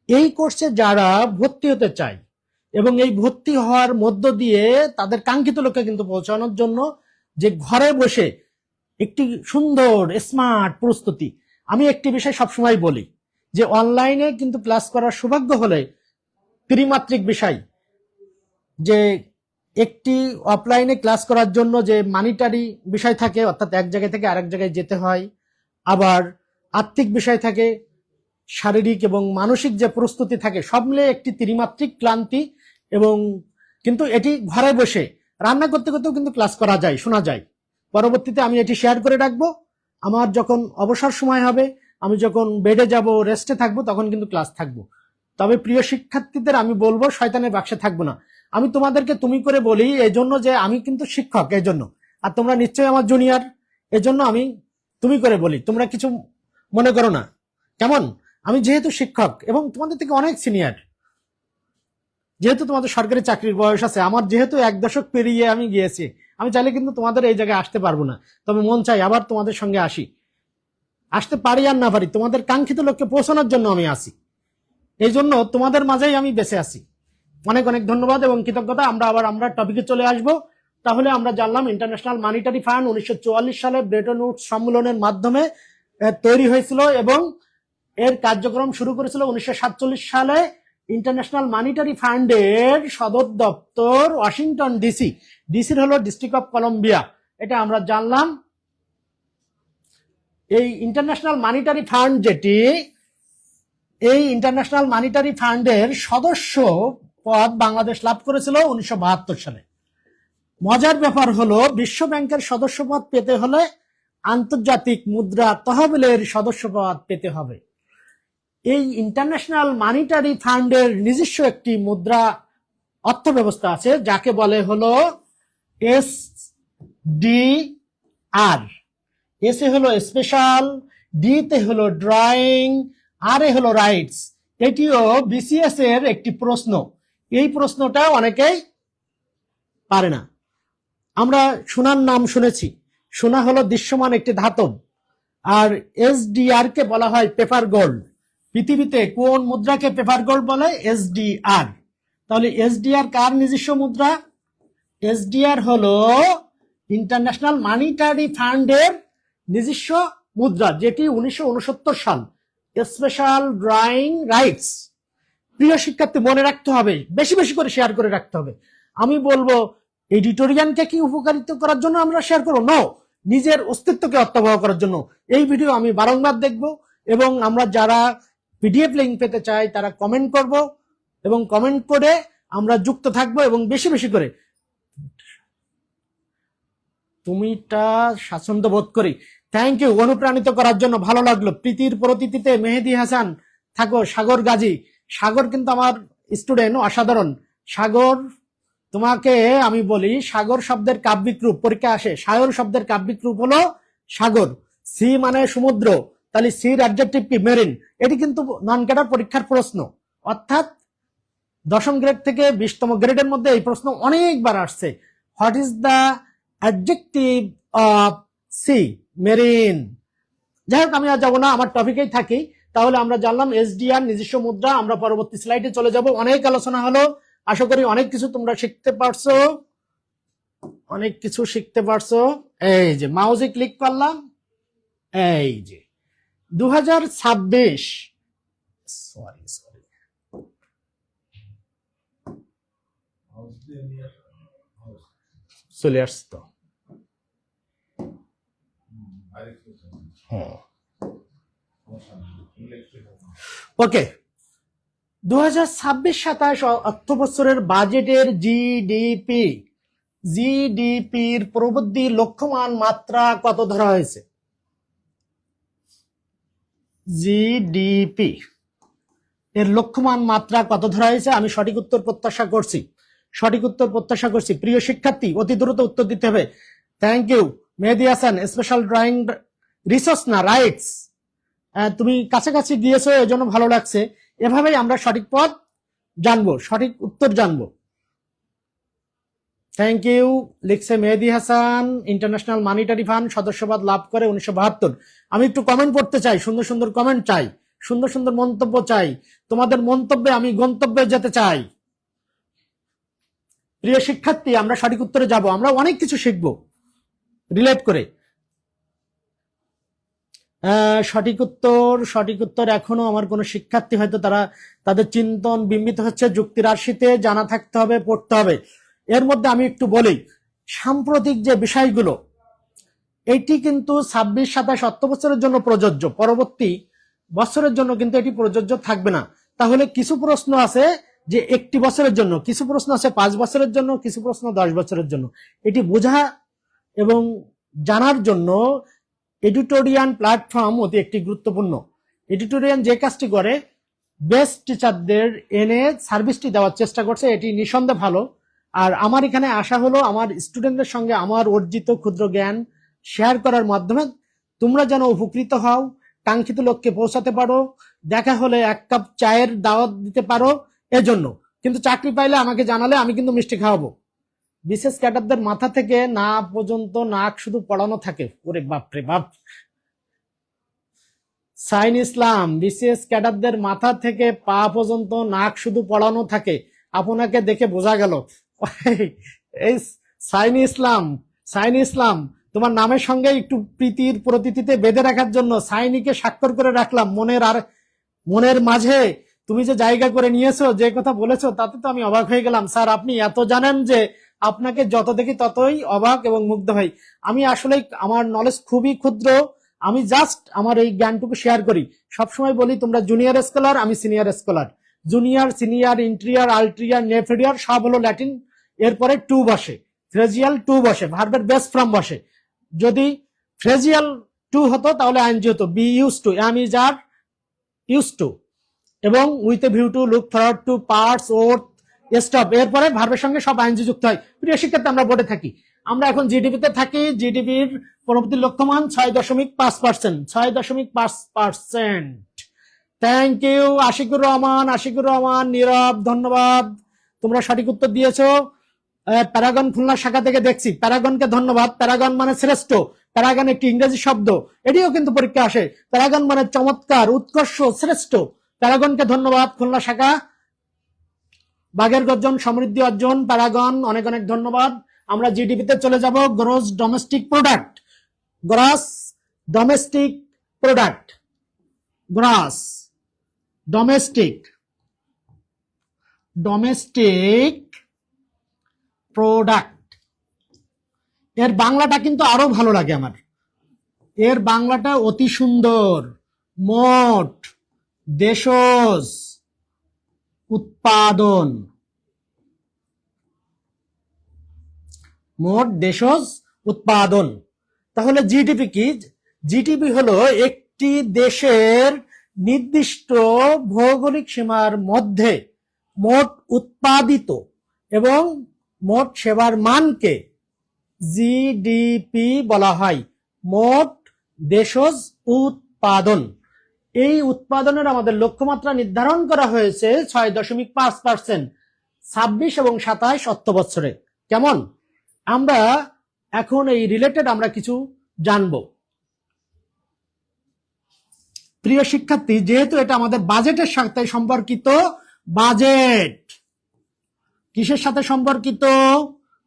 এই কোর্সে যারা ভর্তি হতে চায় এবং এই ভর্তি হওয়ার মধ্য দিয়ে তাদের কাঙ্ক্ষিত লক্ষ্যে কিন্তু পৌঁছানোর জন্য যে ঘরে বসে একটি সুন্দর স্মার্ট প্রস্তুতি, আমি একটি বিষয় সবসময় বলি যে অনলাইনে কিন্তু ক্লাস করার সৌভাগ্য হলে ত্রিমাত্রিক বিষয়, যে একটি অফলাইনে ক্লাস করার জন্য যে মানিটারি বিষয় থাকে, অর্থাৎ এক জায়গা থেকে আরেক জায়গায় যেতে হয়, আবার আর্থিক বিষয় থাকে, শারীরিক এবং মানসিক যে প্রস্তুতি থাকে, সব মিলে একটি ত্রিমাত্রিক ক্লান্তি। এবং কিন্তু এটি ঘরে বসে রান্না করতে করতেও কিন্তু ক্লাস করা যায়, শোনা যায়। পরবর্তীতে আমি এটি শেয়ার করে রাখবো, আমার যখন অবসর সময় হবে, আমি যখন বেডে যাব, রেস্টে থাকবো, তখন কিন্তু ক্লাস থাকবো। তবে প্রিয় শিক্ষার্থীদের আমি বলবো শয়তানের বাক্সে থাকবো না। আমি তোমাদেরকে তুমি করে বলি এই জন্য যে আমি কিন্তু শিক্ষক, এই জন্য, আর তোমরা নিশ্চয়ই আমার জুনিয়র, এই জন্য আমি তুমি করে বলি, তোমরা কিছু মনে করো না, কেমন? আমি যেহেতু শিক্ষক এবং তোমাদের থেকে অনেক সিনিয়র, যেহেতু তোমাদের সরকারি চাকরির বয়স আছে, আমার যেহেতু 1 দশক পেরিয়ে আমি গিয়েছি, আমি চাইলে কিন্তু তোমাদের এই জায়গায় আসতে পারবো না, তবে মন চাই আবার তোমাদের সঙ্গে আসি, আসতে পারি আর না পারি, তোমাদের কাঙ্ক্ষিত লক্ষ্যে পৌঁছানোর জন্য আমি আসি, এই জন্য তোমাদের মাঝেই আমি বেঁচে আছি। অনেক অনেক ধন্যবাদ এবং কৃতজ্ঞতা। আমরা টপিকে চলে আসব। তাহলে আমরা জানলাম ইন্টারন্যাশনাল মনিটারি ফান্ড 1944 সালে ব্রেটন উডস সম্মেলনের মাধ্যমে তৈরি হয়েছিল এবং এর কার্যক্রম শুরু করেছিল 1947 সালে। ইন্টারন্যাশনাল মনিটারি ফান্ডের সদর দপ্তর ওয়াশিংটন ডিসি, ডিসির হলো ডিস্ট্রিক্ট অফ কলম্বিয়া, এটা আমরা জানলাম। এই ইন্টারন্যাশনাল মনিটারি ফান্ড যেটি, এই ইন্টারন্যাশনাল মনিটারি ফান্ডের সদস্য পদ বাংলাদেশ লাভ করেছিল 1972 সালে। মজার ব্যাপার হলো বিশ্ব ব্যাংকের সদস্য পদ পেতে হলে আন্তর্জাতিক মুদ্রা তহবিলের সদস্য পদ পেতে হবে। এই ইন্টারন্যাশনাল মনিটারি ফান্ডের নিজস্ব একটি মুদ্রা অর্থ ব্যবস্থা আছে, যাকে বলে হলো SDR। এস এ হলো স্পেশাল, ডি তে হলো ড্রয়িং, আর এ হলো রাইটস। এটিও বিসিএস এর একটি প্রশ্ন। এই প্রশ্নটা অনেকেই পারে না। আমরা সোনার নাম শুনেছি, সোনা হলো দৃশ্যমান একটি ধাতব, আর SDR কে বলা হয় পেপার গোল্ড। পৃথিবীতে কোন মুদ্রাকে পেপার গোল্ড বলে? SDR। তাহলে SDR কার নিজস্ব মুদ্রা? SDR হলো ইন্টারন্যাশনাল মনিটারি ফান্ডের নিজস্ব মুদ্রা, যেটি 1969 সাল, স্পেশাল ড্রয়িং রাইটস। প্রিয় শিক্ষার্থী, মনে রাখতে হবে, বেশি বেশি করে শেয়ার করে রাখতে হবে। আমি বলবো এডিটোরিয়ালকে কি উপকারিত করার জন্য আমরা শেয়ার করবো? নো, নিজের অস্তিত্বকে অর্থবহ করার জন্য। এই ভিডিও আমি বারংবার দেখব এবং আমরা যারা পিডিএফ লিংক পেতে চাই তারা কমেন্ট করব এবং কমেন্ট করে আমরা যুক্ত থাকব এবং বেশি বেশি করে তুমিটা স্বাচ্ছন্দ্য বোধ করি। থ্যাংক ইউ অনুপ্রাণিত করার জন্য, ভালো লাগলো। প্রীতির প্রতিটিতে মেহেদি হাসান থাকো। সাগর গাজী, সাগর কিন্তু আমার স্টুডেন্ট, অসাধারণ। সাগর, তোমাকে আমি বলি, সাগর শব্দের কাব্যিক রূপ পরীক্ষা আসে, সাগর শব্দের কাব্যিক রূপ হলো সাগর। সি মানে সমুদ্র, তাহলে সির অ্যাডজেক্টিভ কি? মেরিন। এটি কিন্তু নন ক্যাডার পরীক্ষার প্রশ্ন, অর্থাৎ 10ম গ্রেড থেকে 20তম গ্রেডের মধ্যে এই প্রশ্ন অনেকবার আসছে। What is the adjective of sea? Marine. যাই হোক, আমি আর যাবো না, আমার টপিকেই থাকি। তাহলে আমরা জানলাম এসডিআর নিজস্ব মুদ্রা। আমরা পরবর্তী স্লাইডে চলে যাব। অনেক আলোচনা হলো, আশা করি অনেক কিছু তোমরা শিখতে পারছো, অনেক কিছু শিখতে পারছো। এই যে মাউসে ক্লিক করলাম, এই যে 2026, সরি চলে আসতো। ওকে, 2026-27 অর্থ বছরের বাজেটের জিডিপির প্রবৃদ্ধি লক্ষ্যমান মাত্রা কত ধরা হয়েছে? জিডিপি এর লক্ষ্যমান মাত্রা কত ধরা হয়েছে? আমি সঠিক উত্তর প্রত্যাশা করছি। প্রিয় শিক্ষার্থী, অতি দ্রুত উত্তর দিতে হবে। Thank you Mehedi Hasan, special drawing resource না রাইটস, তুমি কাছাকাছি গিয়েছো, এই জন্য ভালো লাগছে। এভাবেই আমরা সঠিক পথ জানবো, সঠিক উত্তর জানবো। থ্যাংক ইউ লিখছে Mehedi Hasan. International monetary fund সদস্যপদ লাভ করে 1972। আমি একটু কমেন্ট পড়তে চাই, সুন্দর সুন্দর কমেন্ট চাই, সুন্দর সুন্দর মন্তব্য চাই। তোমাদের মন্তব্যে আমি গন্তব্যে যেতে চাই। প্রিয় শিক্ষার্থী, আমরা সঠিক উত্তরে যাব। আমরা অনেক কিছু শিখবো রিলেট করে। সঠিক উত্তর এখনো আমার কোন শিক্ষার্থী হয়তো তাদের চিন্তন বিম্বিত হচ্ছে। যুক্তি রাশিতে জানা থাকতে হবে, পড়তে হবে। এর মধ্যে আমি একটু বলি, সাম্প্রতিক যে বিষয়গুলো, এটি কিন্তু 26-27 অর্থ বছরের জন্য প্রযোজ্য, পরবর্তী বছরের জন্য কিন্তু এটি প্রযোজ্য থাকবে না। তাহলে কিছু প্রশ্ন আছে যে একটি বছরের জন্য, কিছু প্রশ্ন আছে 5 বছরের জন্য, কিছু প্রশ্ন 10 বছরের জন্য। এটি বোঝা এবং জানার জন্য এডিটোরিয়াল প্ল্যাটফর্ম অতি একটি গুরুত্বপূর্ণ। এডিটোরিয়াল যে কাজটি করে, বেস্ট টিচারদের এনে সার্ভিসটি দেওয়ার চেষ্টা করছে, এটি নিঃসন্দেহে ভালো। আর আমার এখানে আশা হলো আমার স্টুডেন্টদের সঙ্গে আমার অর্জিত ক্ষুদ্র জ্ঞান শেয়ার করার মাধ্যমে তোমরা যেন উপকৃত হও, কাঙ্ক্ষিত লক্ষ্যে পৌঁছাতে পারো, দেখা হলে 1 কাপ চায়ের দাওয়াত দিতে পারো, এজন্য। কিন্তু চাকরি পাইলে আমাকে জানালে আমি কিন্তু মিষ্টি খাওয়াবো। বিশেষ ক্যাডারদের মাথা থেকে না পর্যন্ত নাক শুধু পড়ানো থাকে। ওরে বাপরে বাপ। সাইন ইসলাম, বিশেষ ক্যাডারদের মাথা থেকে পা পর্যন্ত নাক শুধু পড়ানো থাকে, আপনাকে দেখে বোঝা গেল। এই সাইন ইসলাম, তোমার নামের সঙ্গে একটু প্রীতির প্রতীতিতে বেঁধে রাখার জন্য সাইনিকে স্বাক্ষর করে রাখলাম মনের মাঝে। তুমি যে জায়গা করে নিয়েছো, যে কথা বলেছো, তাতে তো আমি অবাক হয়ে গেলাম। স্যার, আপনি এত জানেন যে আপনাকে যত দেখি ততই অবাক এবং মুগ্ধ হই। আমি আসলে আমার নলেজ খুবই ক্ষুদ্র, আমি জাস্ট আমার এই জ্ঞানটুকু শেয়ার করি। সবসময় বলি তোমরা জুনিয়র স্কলার, আমি senior scholar. Junior, senior, interior, ulterior, নেফেরিয়র সব হলো ল্যাটিন। এরপরে টু বসে, ফ্রেজিয়াল টু বসে, ভার্বের বেস ফর্ম বসে। যদি ফ্রেজিয়াল টু হতো তাহলে আইএনজি হতো, be used to, am is are used to, এবং with a view to, look forward to, parts, worth, stop, এরপরে ভার্বের সঙ্গে সব আইএনজি যুক্ত হয়। প্রিয় শিক্ষার্থী, আমরা বোর্ডে থাকি, আমরা এখন জিডিপিতে থাকি। জিডিপির পরবর্তী লক্ষ্যমান 6.5%, 6.5%। থ্যাংক ইউ আশিকুর রহমান, নীরব, ধন্যবাদ, তোমরা সঠিক উত্তর দিয়েছো। প্যারাগন খুলনা শাখা থেকে দেখছি, প্যারাগনকে ধন্যবাদ। প্যারাগন মানে শ্রেষ্ঠ, প্যারাগন একটি ইংরেজি শব্দ, এটিও কিন্তু পরীক্ষা আসে। প্যারাগন মানে চমৎকার, উৎকর্ষ, শ্রেষ্ঠ। প্যারাগনকে ধন্যবাদ খুলনা শাখা। বাঘের গর্জন, সমৃদ্ধি অর্জন, প্যারাগন, অনেক অনেক ধন্যবাদ। আমরা জিডিপিতে চলে যাব। Gross domestic product, gross domestic product, gross domestic product. এর বাংলাটা কিন্তু আরো ভালো লাগে আমার, এর বাংলাটা অতি সুন্দর। মোট দেশজ উৎপাদন, মোট দেশজ উৎপাদন। তাহলে জিডিপি কি? জিডিপি হলো একটি দেশের নির্দিষ্ট ভৌগোলিক সীমার মধ্যে মোট উৎপাদিত এবং মোট সেবার মানকে জিডিপি বলা হয়, মোট দেশজ উৎপাদন। এই উৎপাদনের আমাদের লক্ষ্যমাত্রা নির্ধারণ করা হয়েছে 6.5%, 26 এবং 27 অর্থ বছরে। কেমন? আমরা এখন এই রিলেটেড আমরা কিছু জানবো। প্রিয় শিক্ষার্থী, যেহেতু এটা আমাদের বাজেটের সাথে সম্পর্কিত, বাজেট কিসের সাথে সম্পর্কিত?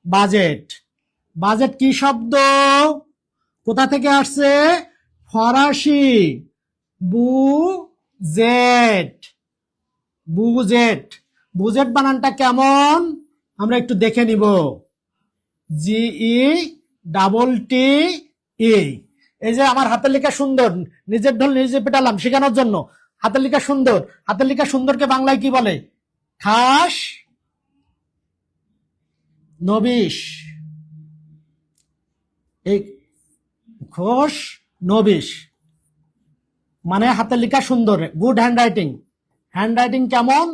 বাজেট। বাজেট কি শব্দ? কোথা থেকে আসছে? ফরাসি বুজেট। বুজেট। বুজেট বানানটা কেমন আমরা একটু দেখে নিব। GETT। এই যে আমার হাতের লেখা সুন্দর, নিজের ঢোল নিজে পেটালাম শেখানোর জন্য। হাতের লেখা সুন্দর, হাতের লেখা সুন্দরকে বাংলায় কি বলে? খাস নবিশ। এই ঘোষ নবিশ মানে হাতের লেখা সুন্দর, good hand writing. Hand writing কেমন?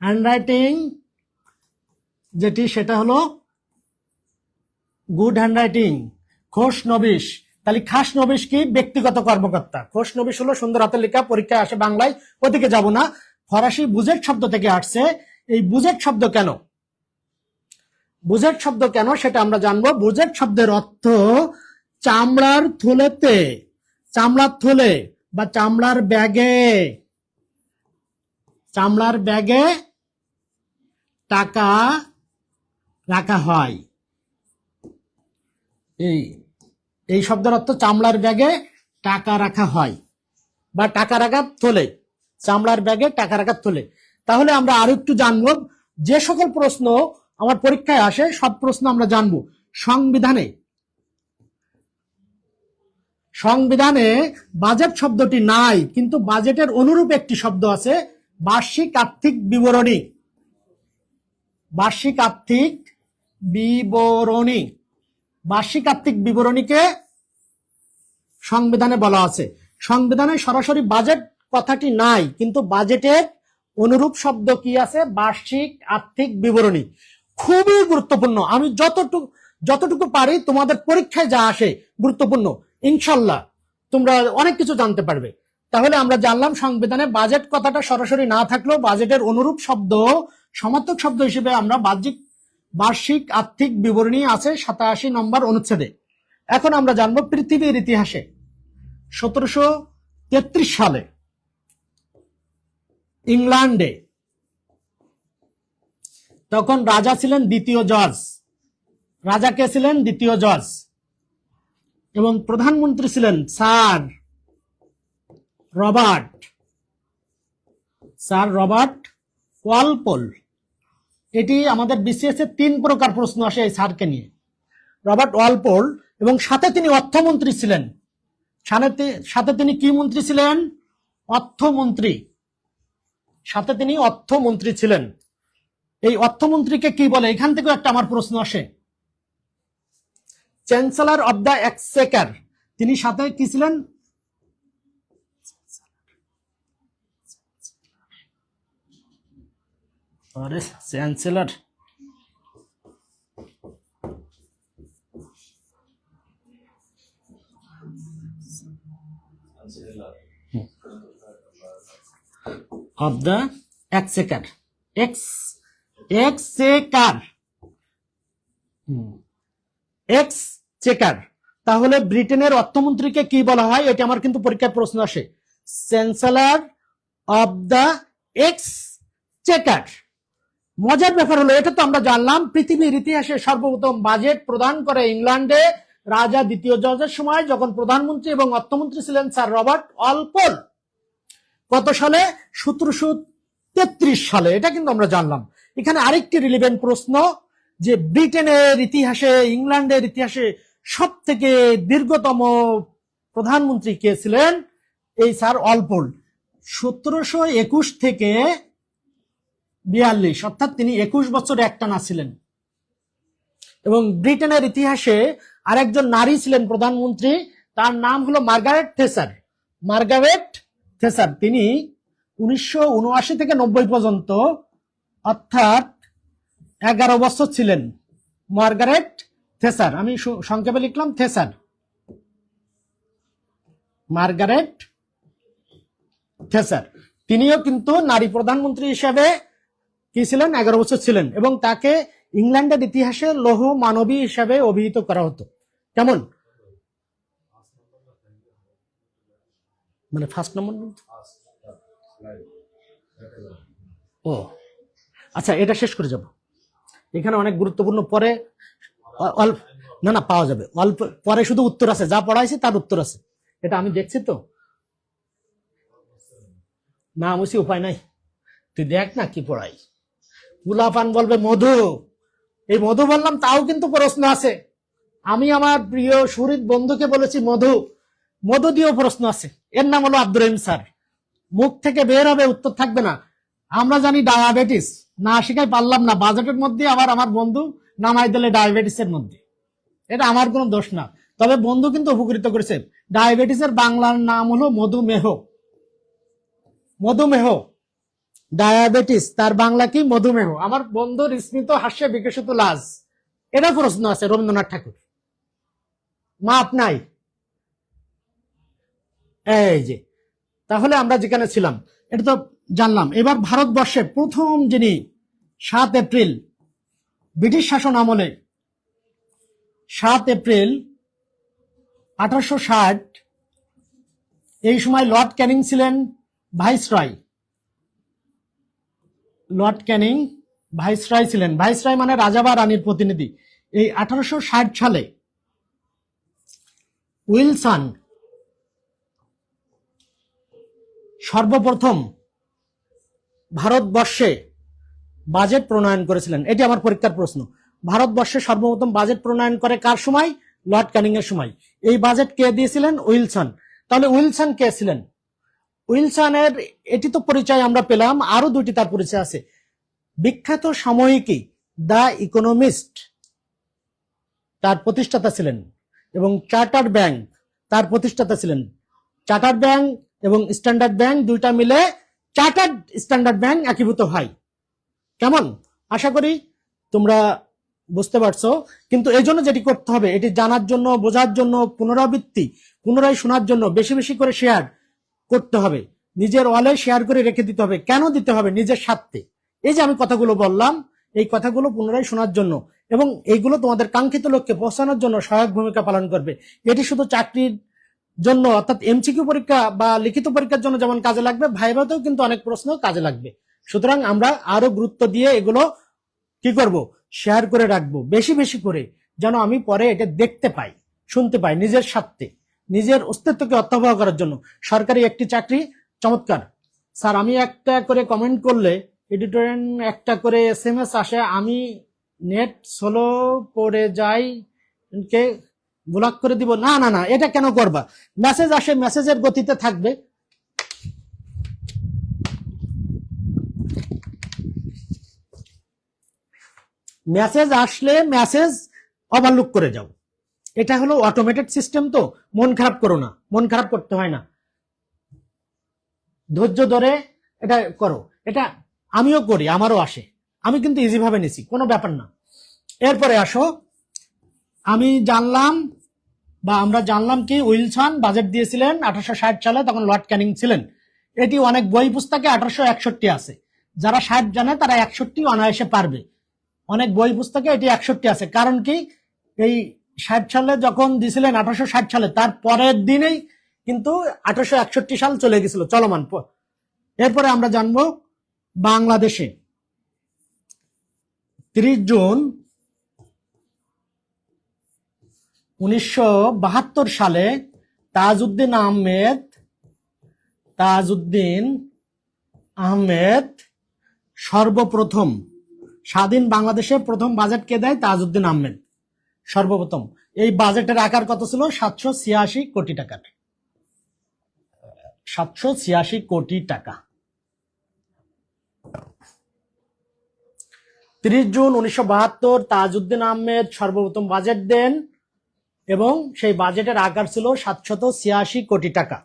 হ্যান্ড রাইটিং যেটি সেটা হলো গুড হ্যান্ড রাইটিং। ঘোষ নবিশ। তাহলে খাস নবিশ কি? ব্যক্তিগত কর্মকর্তা। ঘোষ নবিশ হলো সুন্দর হাতের লেখা, পরীক্ষায় আসে বাংলায়, ওদিকে যাব না। ফরাসি বুজেট শব্দ থেকে আসছে। এই বুজেট শব্দ কেন? বুজেট শব্দ কেন সেটা আমরা জানবো। বুজেট শব্দের অর্থ চামড়ার থলেতে, চামড়ার থলে বা চামড়ার ব্যাগে, চামড়ার ব্যাগে টাকা রাখা হয়। এই শব্দের অর্থ চামড়ার ব্যাগে টাকা রাখা হয় বা টাকা রাখার থলে, চামড়ার ব্যাগে টাকা রাখার থলে। তাহলে আমরা আরো একটু জানবো, যে সকল প্রশ্ন আমার পরীক্ষায় আসে সব প্রশ্ন আমরা জানবো। সংবিধানে, সংবিধানে বাজেট শব্দটি নাই, কিন্তু বাজেটের অনুরূপ একটি শব্দ আছে, বার্ষিক আর্থিক বিবরণী। বার্ষিক আর্থিক বিবরণী। বার্ষিক আর্থিক বিবরণীকে সংবিধানে বলা আছে। সংবিধানে সরাসরি বাজেট কথাটি নাই, কিন্তু বাজেটের অনুরূপ শব্দ কি আছে? বার্ষিক আর্থিক বিবরণী। খুবই গুরুত্বপূর্ণ। আমি যতটুকু পারি তোমাদের পরীক্ষায় যা আসে গুরুত্বপূর্ণ, ইনশাল্লাহ তোমরা অনেক কিছু জানতে পারবে। তাহলে আমরা জানলাম সংবিধানে বাজেট কথাটা সরাসরি না থাকলেও বাজেটের অনুরূপ শব্দ, সমার্থক শব্দ হিসেবে আমরা বার্ষিক আর্থিক বিবরণী আছে 87 নম্বর অনুচ্ছেদে। এখন আমরা জানবো পৃথিবীর ইতিহাসে 1733 সালে ইংল্যান্ডে, তখন রাজা ছিলেন দ্বিতীয় জর্জ। রাজা কে ছিলেন? দ্বিতীয় জর্জ। এবং প্রধানমন্ত্রী ছিলেন স্যার রবার্ট ওয়ালপোল। এটি আমাদের বিসিএস এর 3 প্রকার প্রশ্ন আসে এই স্যারকে নিয়ে, রবার্ট ওয়ালপোল। এবং সাথে তিনি অর্থমন্ত্রী ছিলেন। সাথে তিনি কি মন্ত্রী ছিলেন? অর্থমন্ত্রী। সাথে তিনি অর্থমন্ত্রী ছিলেন। এই অর্থমন্ত্রীকে কি বলে? এখান থেকেও একটা আমার প্রশ্ন আসে। Chancellor of the Exchequer. তিনি সাথে কি ছিলেন? Chancellor of the Exchequer. Exchequer. তাহলে ব্রিটেনের অর্থমন্ত্রীকে কি বলা হয়? এটা আমার কিন্তু পরীক্ষায় প্রশ্ন আসে। Chancellor of the Exchequer. মজার ব্যাপার হলো, এটা তো আমরা জানলাম পৃথিবীর ইতিহাসে সর্বপ্রথম বাজেট প্রদান করে ইংল্যান্ডে রাজা দ্বিতীয় জর্জের সময়, যখন প্রধানমন্ত্রী এবং অর্থমন্ত্রী ছিলেন স্যার রবার্ট ওয়ালপোল। কত সালে? 1733 সালে। এটা কিন্তু আমরা জানলাম। এখানে আরেকটি রিলেভেন্ট প্রশ্ন, যে ব্রিটেনের ইতিহাসে, ইংল্যান্ডের ইতিহাসে সব থেকে দীর্ঘতম প্রধানমন্ত্রী কে ছিলেন? এই স্যার ওয়ালপোল। 1721 থেকে 42, অর্থাৎ তিনি 21 বছর একটানা ছিলেন। এবং ব্রিটেনের ইতিহাসে আরেকজন নারী ছিলেন প্রধানমন্ত্রী, তার নাম হলো মার্গারেট থেচার। মার্গারেট থেচার তিনি 1979 থেকে 90 পর্যন্ত, অর্থাৎ 11 বছর ছিলেন মার্গারেট থেচার। আমি সংক্ষেপে লিখলাম থেচার, মার্গারেট থেচার। তিনিও কিন্তু নারী প্রধানমন্ত্রী হিসেবে কি ছিলেন? 11 বছর ছিলেন। এবং তাকে ইংল্যান্ডের ইতিহাসে লৌহ মানবী হিসেবে অভিহিত করা হতো। কেমন? মানে ফার্স্ট নম্বর ও আচ্ছা, এটা শেষ করে যাব। এখানে অনেক গুরুত্বপূর্ণ পরে অল্প, না না পাওয়া যাবে অল্প পরে, শুধু উত্তর আছে, যা পড়াইছি তার উত্তর আছে। এটা আমি দেখছি তো, না মুসি উপায় নাই, তুই দেখ না কি পড়াই। গুলাপান বলবে মধু, এই মধু বললাম, তাও কিন্তু প্রশ্ন আছে। আমি আমার প্রিয় সুহৃদ বন্ধুকে বলেছি মধু, মধু দিয়েও প্রশ্ন আছে। এর নাম হলো আব্দুর রহিম স্যার। মুখ থেকে বের হবে, উত্তর থাকবে না। আমরা জানি ডায়াবেটিস, না শিখাই পারলাম না, বাজেটের মধ্যে আবার আমার বন্ধু নামাই দিলে ডায়াবেটিসের মধ্যে। এটা আমার কোনো দোষ না, তবে বন্ধু কিন্তু উপকৃত করেছে। ডায়াবেটিসের বাংলার নাম হলো মধুমেহ। মধুমেহ, ডায়াবেটিস তার বাংলা কি? মধুমেহ। আমার বন্ধুর স্মিত হাস্যে বিকশিত লাজ, এটা প্রশ্ন আছে রবীন্দ্রনাথ ঠাকুর। মাপ নাই। এই যে, তাহলে আমরা যেখানে ছিলাম এটা তো জানলাম। এবার ভারতবর্ষে প্রথম যিনি 7 এপ্রিল ব্রিটিশ শাসন আমলে, 7 এপ্রিল 1860, এই সময় লর্ড ক্যানিং ছিলেন ভাইসরয়। লর্ড ক্যানিং ভাইসরয় ছিলেন। ভাইসরয় মানে রাজা বা রানীর প্রতিনিধি। এই 1860 সালে উইলসন সর্বপ্রথম ভারতবর্ষে বাজেট প্রণয়ন করেছিলেন। এটি আমার পরীক্ষার প্রশ্ন। ভারতবর্ষে সর্বপ্রথম বাজেট প্রণয়ন করে কার সময়? লর্ড ক্যানিং এর সময়। এই বাজেট কে দিয়েছিলেন? উইলসন। তাহলে উইলসন কে ছিলেন? উইলসনের এটি তো পরিচয় আমরা পেলাম, আরো দুটি তার পরিচয় আছে। বিখ্যাত সাময়িকী দ্য ইকোনমিস্ট তার প্রতিষ্ঠাতা ছিলেন, এবং চার্টার্ড ব্যাংক তার প্রতিষ্ঠাতা ছিলেন। চার্টার্ড ব্যাংক এবং স্ট্যান্ডার্ড ব্যাংক দুইটা মিলে চার্টার্ড স্ট্যান্ডার্ড ব্যাংক একীভূত হয়। কেমন? আশা করি তোমরা বুঝতে পারছো। কিন্তু এই জন্য যেটি করতে হবে, এটি জানার জন্য, বোঝার জন্য, পুনরাবৃত্তি, পুনরায় শোনার জন্য বেশি বেশি করে শেয়ার করতে হবে। নিজের ওয়ালে শেয়ার করে রেখে দিতে হবে। কেন দিতে হবে? নিজের স্বার্থে। এই যে আমি কথাগুলো বললাম, এই কথাগুলো পুনরায় শোনার জন্য, এবং এইগুলো তোমাদের কাঙ্ক্ষিত লক্ষ্যে পৌঁছানোর জন্য সহায়ক ভূমিকা পালন করবে। এটি শুধু চাকরির জন্য, অর্থাৎ এমসিকিউ পরীক্ষা বা লিখিত পরীক্ষার জন্য যেমন কাজে লাগবে, ভাইভাতেও কিন্তু অনেক প্রশ্ন কাজে লাগবে। সুতরাং আমরা আরো গুরুত্ব দিয়ে এগুলো কি করব? শেয়ার করে রাখবো বেশি বেশি করে, যেন আমি পরে এটা দেখতে পাই, শুনতে পাই, নিজের স্বার্থে, নিজের অস্তিত্বকে অর্থবহ করার জন্য। সরকারি একটি চাকরি চমৎকার। স্যার আমি একটা করে কমেন্ট করলে এডিটোরিয়াল একটা করে SMS আসে, আমি নেট স্লো করে যাই, কে ব্লক করে দিব? না না না, এটা কেন করবা? মেসেজ আসে, মেসেজের গতিতে থাকবে। মেসেজ আসলে মেসেজ ওভারলুক করে যাও। এটা হলো অটোমেটেড সিস্টেম, তো মন খারাপ করো না, মন খারাপ করতে হয় না, ধৈর্য ধরে এটা করো। এটা আমিও করি, আমারও আসে, আমি কিন্তু ইজি ভাবে নিছি, কোনো ব্যাপার না। এরপরে আসো, আমি জানলাম বা আমরা জানলাম কি উইলসন বাজেট দিয়েছিলেন 1860 সালে, তখন লর্ড ক্যানিং ছিলেন। এটি অনেক বই পুস্তকে 1861 আছে। যারা 60 জানে তারা 61 অনায়াসে পারবে। অনেক বই পুস্তকে এটি 61 আছে। কারণ কি? এই 60 সালে যখন দিয়েছিলেন, 1860 সালে, তার পরের দিনেই কিন্তু 1861 সাল চলে গেছিল চলমান। এরপরে আমরা জানবো বাংলাদেশে 30 জুন 1972 সালে তাজউদ্দিন আহমেদ সর্বপ্রথম স্বাধীন বাংলাদেশে প্রথম বাজেট কে দেয়? তাজউদ্দিন আহমেদ সর্বপ্রথম। এই বাজেটের আকার কত ছিল? 786 কোটি টাকা। 786 কোটি টাকা। 30 জুন 1972 তাজউদ্দিন আহমেদ সর্বপ্রথম বাজেট দেন, এবং সেই বাজেটের আকার ছিল 786 কোটি টাকা।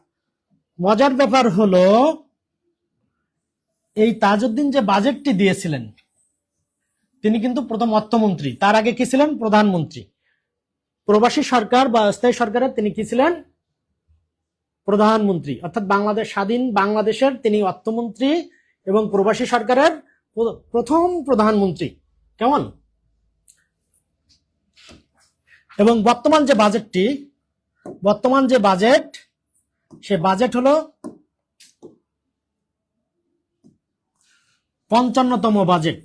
মজার ব্যাপার হলো, এই তাজউদ্দিন যে বাজেটটি দিয়েছিলেন, তিনি কিন্তু প্রথম অর্থমন্ত্রী। তার আগে কি ছিলেন? প্রধানমন্ত্রী। প্রবাসী সরকার বা স্থায়ী সরকারের তিনি কি ছিলেন? প্রধানমন্ত্রী। অর্থাৎ বাংলাদেশ, স্বাধীন বাংলাদেশের তিনি অর্থমন্ত্রী এবং প্রবাসী সরকারের প্রথম প্রধানমন্ত্রী। কেমন? এবং বর্তমান যে বাজেট সে বাজেট হলো 55তম বাজেট।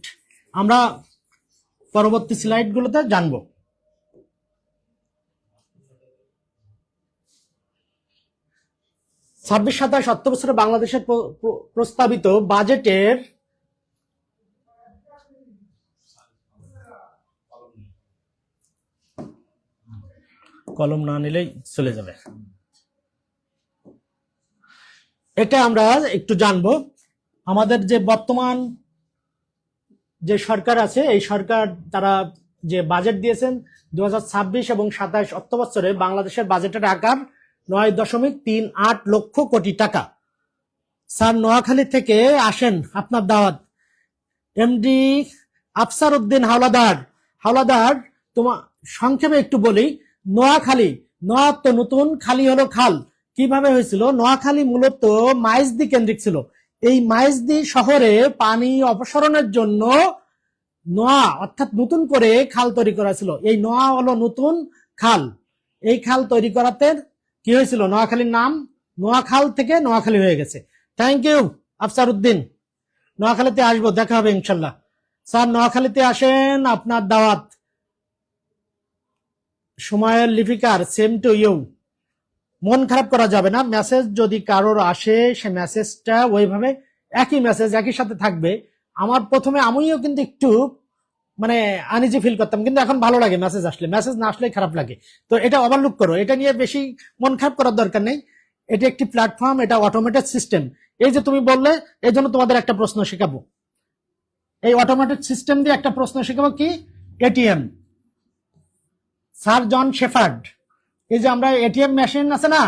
আমরা পরবর্তী স্লাইডগুলোতে জানবো। 26-27 অর্থ বছরে বাংলাদেশের প্রস্তাবিত বাজেটের কলম না নিলেই চলে যাবে। এটা আমরা একটু জানবো। আমাদের যে বর্তমান যে সরকার আছে, এই সরকার তারা যে বাজেট দিয়েছেন 2026 এবং 27 অর্থ বছরে বাংলাদেশের বাজেটের আকার 9.38 লক্ষ কোটি টাকা। স্যার নোয়াখালী থেকে আসেন, আপনার দাওয়াত। এমডি আফসার উদ্দিন হাওলাদার তোমার সংক্ষেপে একটু বলি। নোয়াখালী, নোয়া তো নতুন, খালি হলো খাল। কিভাবে হয়েছিল? নোয়াখালী মূলত মাইজদি কেন্দ্রিক ছিল। এই মাইজদি শহরে পানি অপসারণের জন্য নোয়া অর্থাৎ নতুন করে খাল তৈরি করা ছিল। এই নোয়া হলো নতুন খাল। এই খাল তৈরি করাতে কি হয়েছিল? নোয়াখালীর নাম নোয়াখাল থেকে নোয়াখালী হয়ে গেছে। Thank you Afsar Uddin. নোয়াখালীতে আসবো, দেখা হবে ইনশাল্লাহ। স্যার নোয়াখালীতে আসেন, আপনার দাওয়াত। সময়ের লিপিকার, সেম টু ইউ। মন খারাপ করা যাবে না। মেসেজ যদি কারোর আসে, সে মেসেজটা ওইভাবে একই মেসেজ একই সাথে থাকবে। আমার প্রথমে আমিও কিন্তু একটু মানে আনইজি ফিল করতাম, কিন্তু এখন ভালো লাগে মেসেজ আসলে। মেসেজ না আসলে খারাপ লাগে। তো এটা ওভারলুক করো, এটা নিয়ে বেশি মন খারাপ করার দরকার নেই। এটা একটি প্ল্যাটফর্ম, এটা অটোমেটেড সিস্টেম। এই যে তুমি বললে, এই জন্য তোমাদের একটা প্রশ্ন শেখাবো। এই অটোমেটেড সিস্টেম দিয়ে একটা প্রশ্ন শেখাবো, কি? এটিএম। স্যার জন শেফার্ড, এই যে আমরা এটিএম মেশিন আছে না,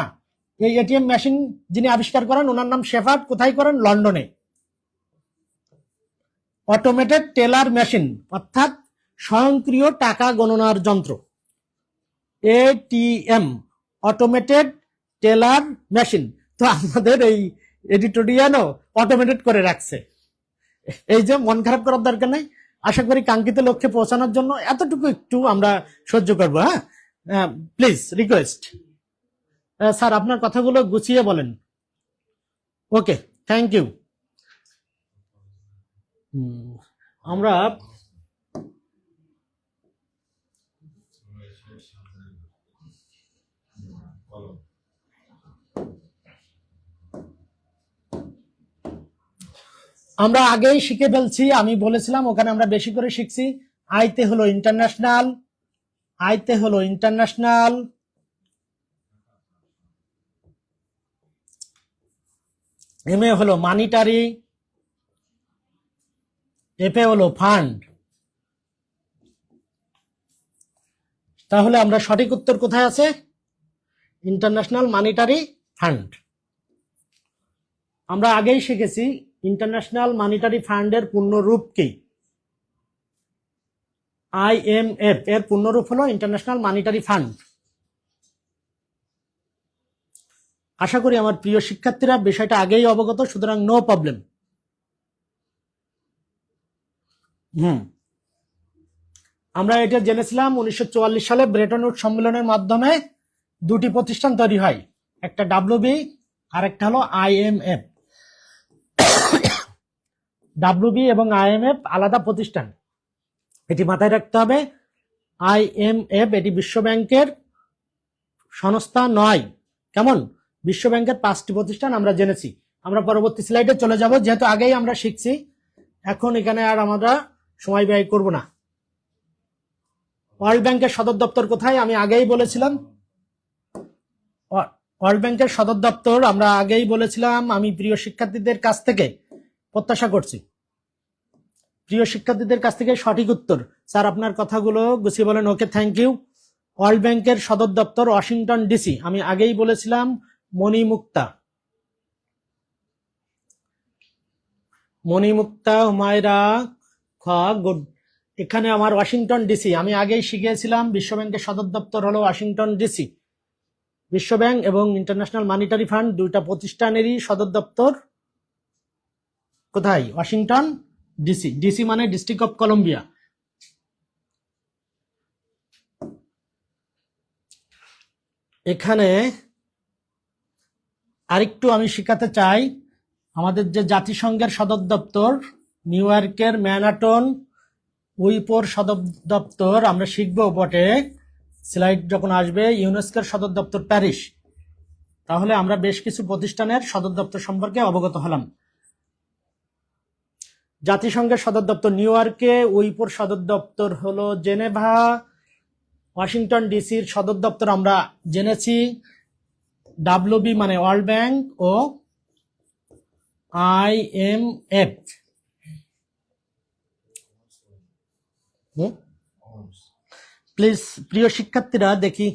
এই এটিএম মেশিন যিনি আবিষ্কার করেন, ওনার নাম শেফার্ড। কোথায় করেন? লন্ডনে। অটোমেটেড টেলার মেশিন অর্থাৎ স্বয়ংক্রিয় টাকা গণনার যন্ত্র, এটিএম, অটোমেটেড টেলার মেশিন। তো আমাদের এই এডিটোরিয়ালও অটোমেটেড করে রাখছে। এই যে মন খারাপ করার দরকার নেই। আশা করি কাঙ্ক্ষিত লক্ষ্যে পৌঁছানোর জন্য এতটুকু একটু আমরা সহ্য করবো। হ্যাঁ, প্লিজ রিকোয়েস্ট। স্যার আপনার কথাগুলো গুছিয়ে বলেন। ওকে, থ্যাংক ইউ। আমরা আগেই শিখে ফেলছি। আমি বলেছিলাম ওখানে আমরা বেশি করে শিখছি। আইতে হলো ইন্টারন্যাশনাল, এম এ হলো মানিটারি, এফ এ হলো ফান্ড। তাহলে আমরা সঠিক উত্তর কোথায় আছে? International Monetary fund. আমরা আগেই শিখেছি ইন্টারন্যাশনাল মানিটারি ফান্ডের পূর্ণরূপ কি? আইএমএফ এর পূর্ণরূপ হলো ইন্টারন্যাশনাল মানিটারি ফান্ড। আশা করি আমার প্রিয় শিক্ষার্থীরা বিষয়টা আগেই অবগত, সুতরাং নো প্রবলেম। আমরা এটা জেনেছিলাম 1944 সালে ব্রেটন উডস সম্মেলনের মাধ্যমে দুটি প্রতিষ্ঠান তৈরি হয়, একটা ডাব্লিউবি আর একটা হলো আইএমএফ। ডাব্লিউবি এবং আইএমএফ আলাদা প্রতিষ্ঠান, এটি মাথায় রাখতে হবে। আইএমএফ এটি বিশ্ব ব্যাংকের সংস্থা নয়। কেমন? বিশ্ব ব্যাংকের 5টি প্রতিষ্ঠান আমরা জেনেছি। আমরা পরবর্তী স্লাইডে চলে যাব, যেহেতু আগেই আমরা শিখছি। এখন এখানে আর আমরা সময় ব্যয় করব না। ওয়ার্ল্ড ব্যাংকের সদর দপ্তর কোথায়? আমি আগেই বলেছিলাম। ওয়ার্ল্ড ব্যাংকের সদর দপ্তর আমরা আগেই বলেছিলাম। আমি প্রিয় শিক্ষার্থীদের কাছ থেকে প্রত্যাশা করছি, প্রিয় শিক্ষার্থীদের কাছ থেকে সঠিক উত্তর। স্যার আপনার কথাগুলো গুছিয়ে বলেন। ওকে, থ্যাংক ইউ। ওয়ার্ল্ড ব্যাংকের সদর দপ্তর ওয়াশিংটন ডিসি। আমি আগেই বলেছিলাম মণিমুক্তা, হুমায়রা খ গুড। এখানে আমার ওয়াশিংটন ডিসি, আমি আগেই শিখিয়েছিলাম বিশ্ব ব্যাংকের সদর দপ্তর হলো ওয়াশিংটন ডিসি। বিশ্ব ব্যাংক এবং ইন্টারন্যাশনাল মানিটারি ফান্ড দুইটা প্রতিষ্ঠানেরই সদর দপ্তর কোথায়? Washington DC. ডিসি মানে ডিস্ট্রিক্ট অফ কলম্বিয়া। এখানে আরেকটু আমি শিখাতে চাই, আমাদের যে জাতিসংঘের সদর দপ্তর নিউ ইয়র্কের ম্যানহাটন, উইপোর সদর দপ্তর আমরা শিখবো বটে, স্লাইড যখন আসবে। ইউনেস্কোর সদর দপ্তর প্যারিস। তাহলে আমরা বেশ কিছু প্রতিষ্ঠানের সদর দপ্তর সম্পর্কে অবগত হলাম। জাতিসংঘের সদর দপ্তর নিউ ইয়র্কে, উইপোর সদর দপ্তর হলো জেনেভা, ওয়াশিংটন ডিসির সদর দপ্তর আমরা জেনেছি ডাব্লিউবি মানে ওয়ার্ল্ড ব্যাংক ও IMF। প্লিজ প্রিয় শিক্ষার্থীরা দেখি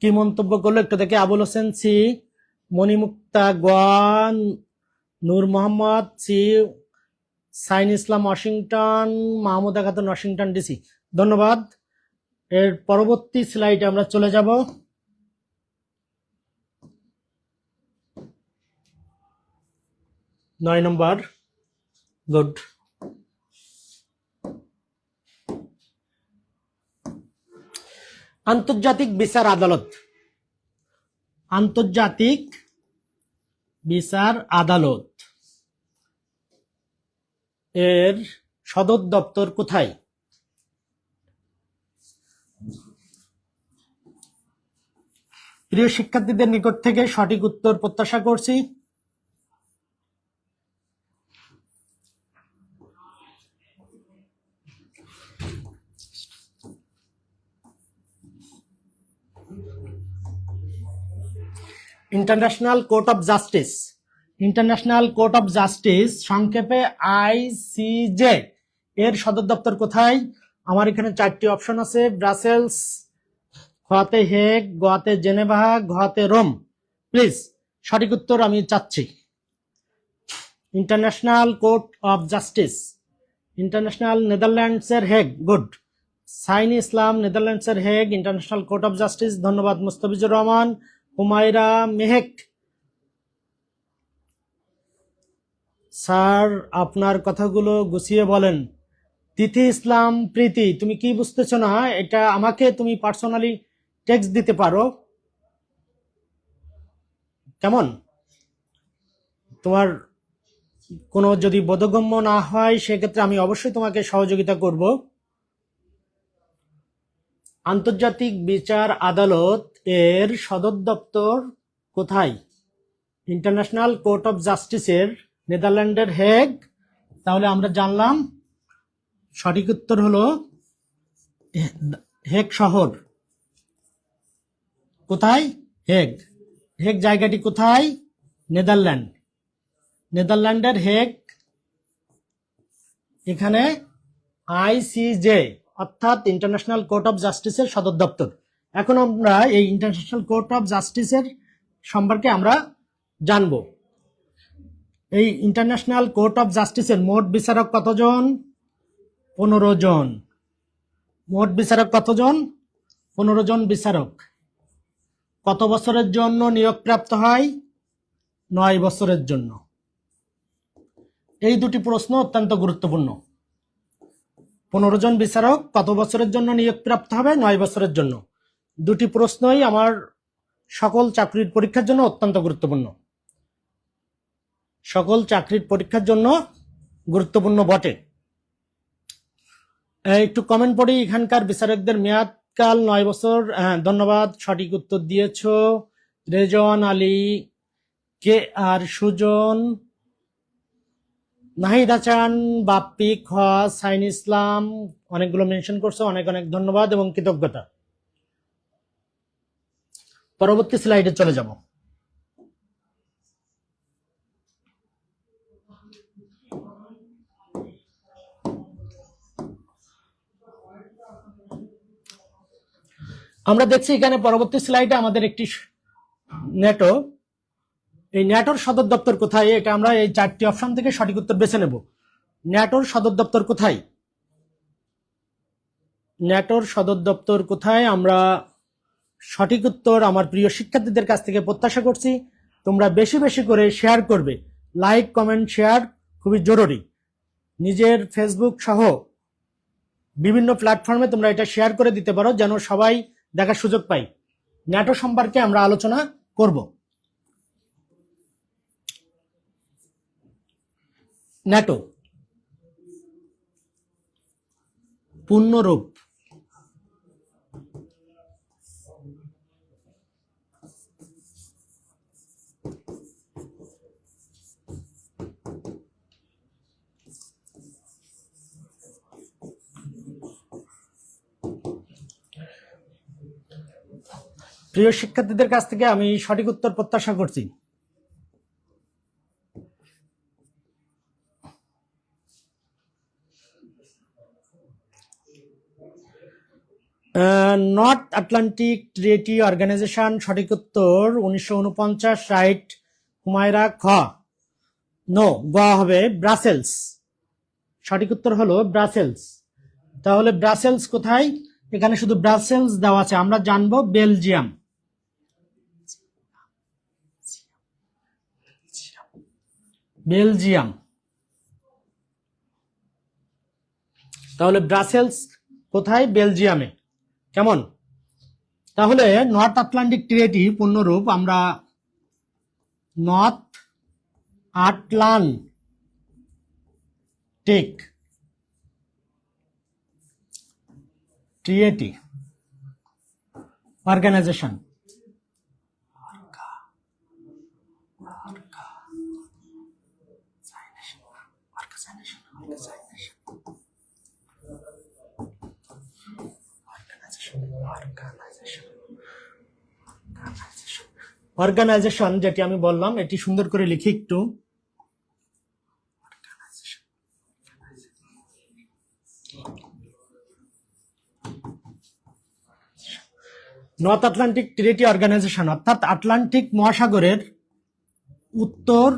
কি মন্তব্য করলো একটু দেখি। আবুল হোসেন সি, মণিমুক্তা গোয়ান, নূর মোহাম্মদ সি, Sain Islam Washington, Mahmuda Khatun Washington DC. ধন্যবাদ। এর পরবর্তী স্লাইডে আমরা চলে যাব। নয় নম্বর। গুড। আন্তর্জাতিক বিচার আদালত। আন্তর্জাতিক বিচার আদালত এর সদর দপ্তর কোথায়? প্রিয় শিক্ষার্থীদের নিকট থেকে সঠিক উত্তর প্রত্যাশা করছি। International court of justice. International court of justice সংক্ষেপে ICJ এর সদর দপ্তর কোথায়? আমার এখানে 4টি অপশন আছে। ব্রাসেলস, খতে হেগ, গতে জেনেভা, ঘতে রোম। প্লিজ সঠিক উত্তর আমি চাচ্ছি। International court of justice international নেদারল্যান্ডসের হেগ। গুড। সাইন ইসলাম নেদারল্যান্ডসের Hague, international court of justice. ধন্যবাদ মুস্তাফিজুর রহমান। হুমায়রা মেহেক, স্যার আপনার কথাগুলো গুছিয়ে বলেন। তিথি ইসলাম প্রীতি, তুমি কি বুঝতেছ না? এটা আমাকে তুমি পার্সোনালি টেক্সট দিতে পারো, কেমন? তোমার কোনো যদি বোধগম্য না হয় সেক্ষেত্রে আমি অবশ্যই তোমাকে সহযোগিতা করব। আন্তর্জাতিক বিচার আদালত এর সদর দপ্তর কোথায়? ইন্টারন্যাশনাল কোর্ট অফ জাস্টিসের নেদারল্যান্ডের হেগ। তাহলে আমরা জানলাম সঠিক উত্তর হলো হেগ শহর। কোথায়? হেগ। হেগ জায়গাটি কোথায়? নেদারল্যান্ড। নেদারল্যান্ডের হেগ। এখানে ICJ অর্থাৎ ইন্টারন্যাশনাল কোর্ট অফ জাস্টিসের সদর দপ্তর। এখন আমরা এই ইন্টারন্যাশনাল কোর্ট অফ জাস্টিসের সম্পর্কে আমরা জানব। এই ইন্টারন্যাশনাল কোর্ট অফ জাস্টিসের মোট বিচারক কতজন? 15 জন। মোট বিচারক কতজন? 15 জন বিচারক। কত বছরের জন্য নিয়োগপ্রাপ্ত হয়? 9 বছরের জন্য। এই দুটি প্রশ্ন অত্যন্ত গুরুত্বপূর্ণ। 15 জন বিচারক কত বছরের জন্য নিয়োগপ্রাপ্ত হবে? 9 বছরের জন্য। দুটি প্রশ্নই আমার সকল চাকরির পরীক্ষার জন্য অত্যন্ত গুরুত্বপূর্ণ। সকল চাকরির পরীক্ষার জন্য গুরুত্বপূর্ণ বটে। একটু কমেন্ট পড়ি। এখানকার বিচারকদের মেয়াদকাল 9 বছর। ধন্যবাদ, সঠিক উত্তর দিয়েছ। রেজওয়ান আলী, কে আর সুজন, নাহিদ হাসান, বাপ্পি, খ, সাইন ইসলাম, অনেকগুলো মেনশন করছো, অনেক অনেক ধন্যবাদ এবং কৃতজ্ঞতা। পরবর্তী স্লাইডে চলে যাব। আমরা দেখছি এখানে পরবর্তী স্লাইডে আমাদের একটি ন্যাটো। এই ন্যাটোর সদর দপ্তর কোথায়? এটা আমরা এই 4টি অপশন থেকে সঠিক উত্তর বেছে নেব। ন্যাটোর সদর দপ্তর কোথায়? ন্যাটোর সদর দপ্তর কোথায়? আমরা সঠিক উত্তর আমার প্রিয় শিক্ষার্থীদের কাছ থেকে প্রত্যাশা করছি। তোমরা বেশি বেশি করে শেয়ার করবে। লাইক, কমেন্ট, শেয়ার খুবই জরুরি। নিজের ফেসবুক সহ বিভিন্ন প্ল্যাটফর্মে তোমরা এটা শেয়ার করে দিতে পারো যেন সবাই দেখার সুযোগ পাই। ন্যাটো সম্পর্কে আমরা আলোচনা করব। ন্যাটো পূর্ণরূপ। প্রিয় শিক্ষার্থীদের কাছ থেকে আমি সঠিক উত্তর প্রত্যাশা করছি। নর্থ আটলান্টিক ট্রিটি অর্গানাইজেশন, সঠিক উত্তর 1949, রাইট হুমায়রা। খ নো, গ হবে ব্রাসেলস, সঠিক উত্তর হলো ব্রাসেলস। তাহলে ব্রাসেলস কোথায়? এখানে শুধু ব্রাসেলস দেওয়া আছে, আমরা জানবো বেলজিয়াম। বেলজিয়াম, তাহলে ব্রাসেলস কোথায়? বেলজিয়ামে। কেমন? তাহলে নর্থ আটলান্টিক ট্রিটি পূর্ণরূপ আমরা north Atlantic treaty organization, organisation যেটি আমি বললাম, এটি সুন্দর করে লিখি একটু। নর্থ আটলান্টিক ট্রিটি অর্গানাইজেশন অর্থাৎ আটলান্টিক মহাসাগরের উত্তর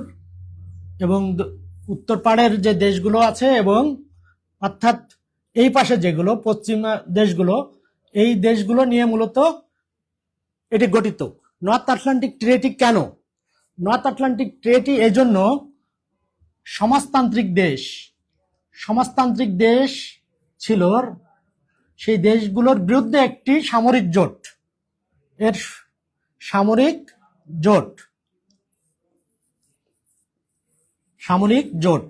এবং উত্তর পাড়ের যে দেশগুলো আছে এবং অর্থাৎ এই পাশে যেগুলো পশ্চিমা দেশগুলো, এই দেশগুলো নিয়ে মূলত এটি গঠিত। নর্থ আটলান্টিক ট্রিটি কেন? নর্থ আটলান্টিক ট্রিটি এজন্য সমাজতান্ত্রিক দেশ ছিল, সেই দেশগুলোর বিরুদ্ধে একটি সামরিক জোট, এর সামরিক জোট।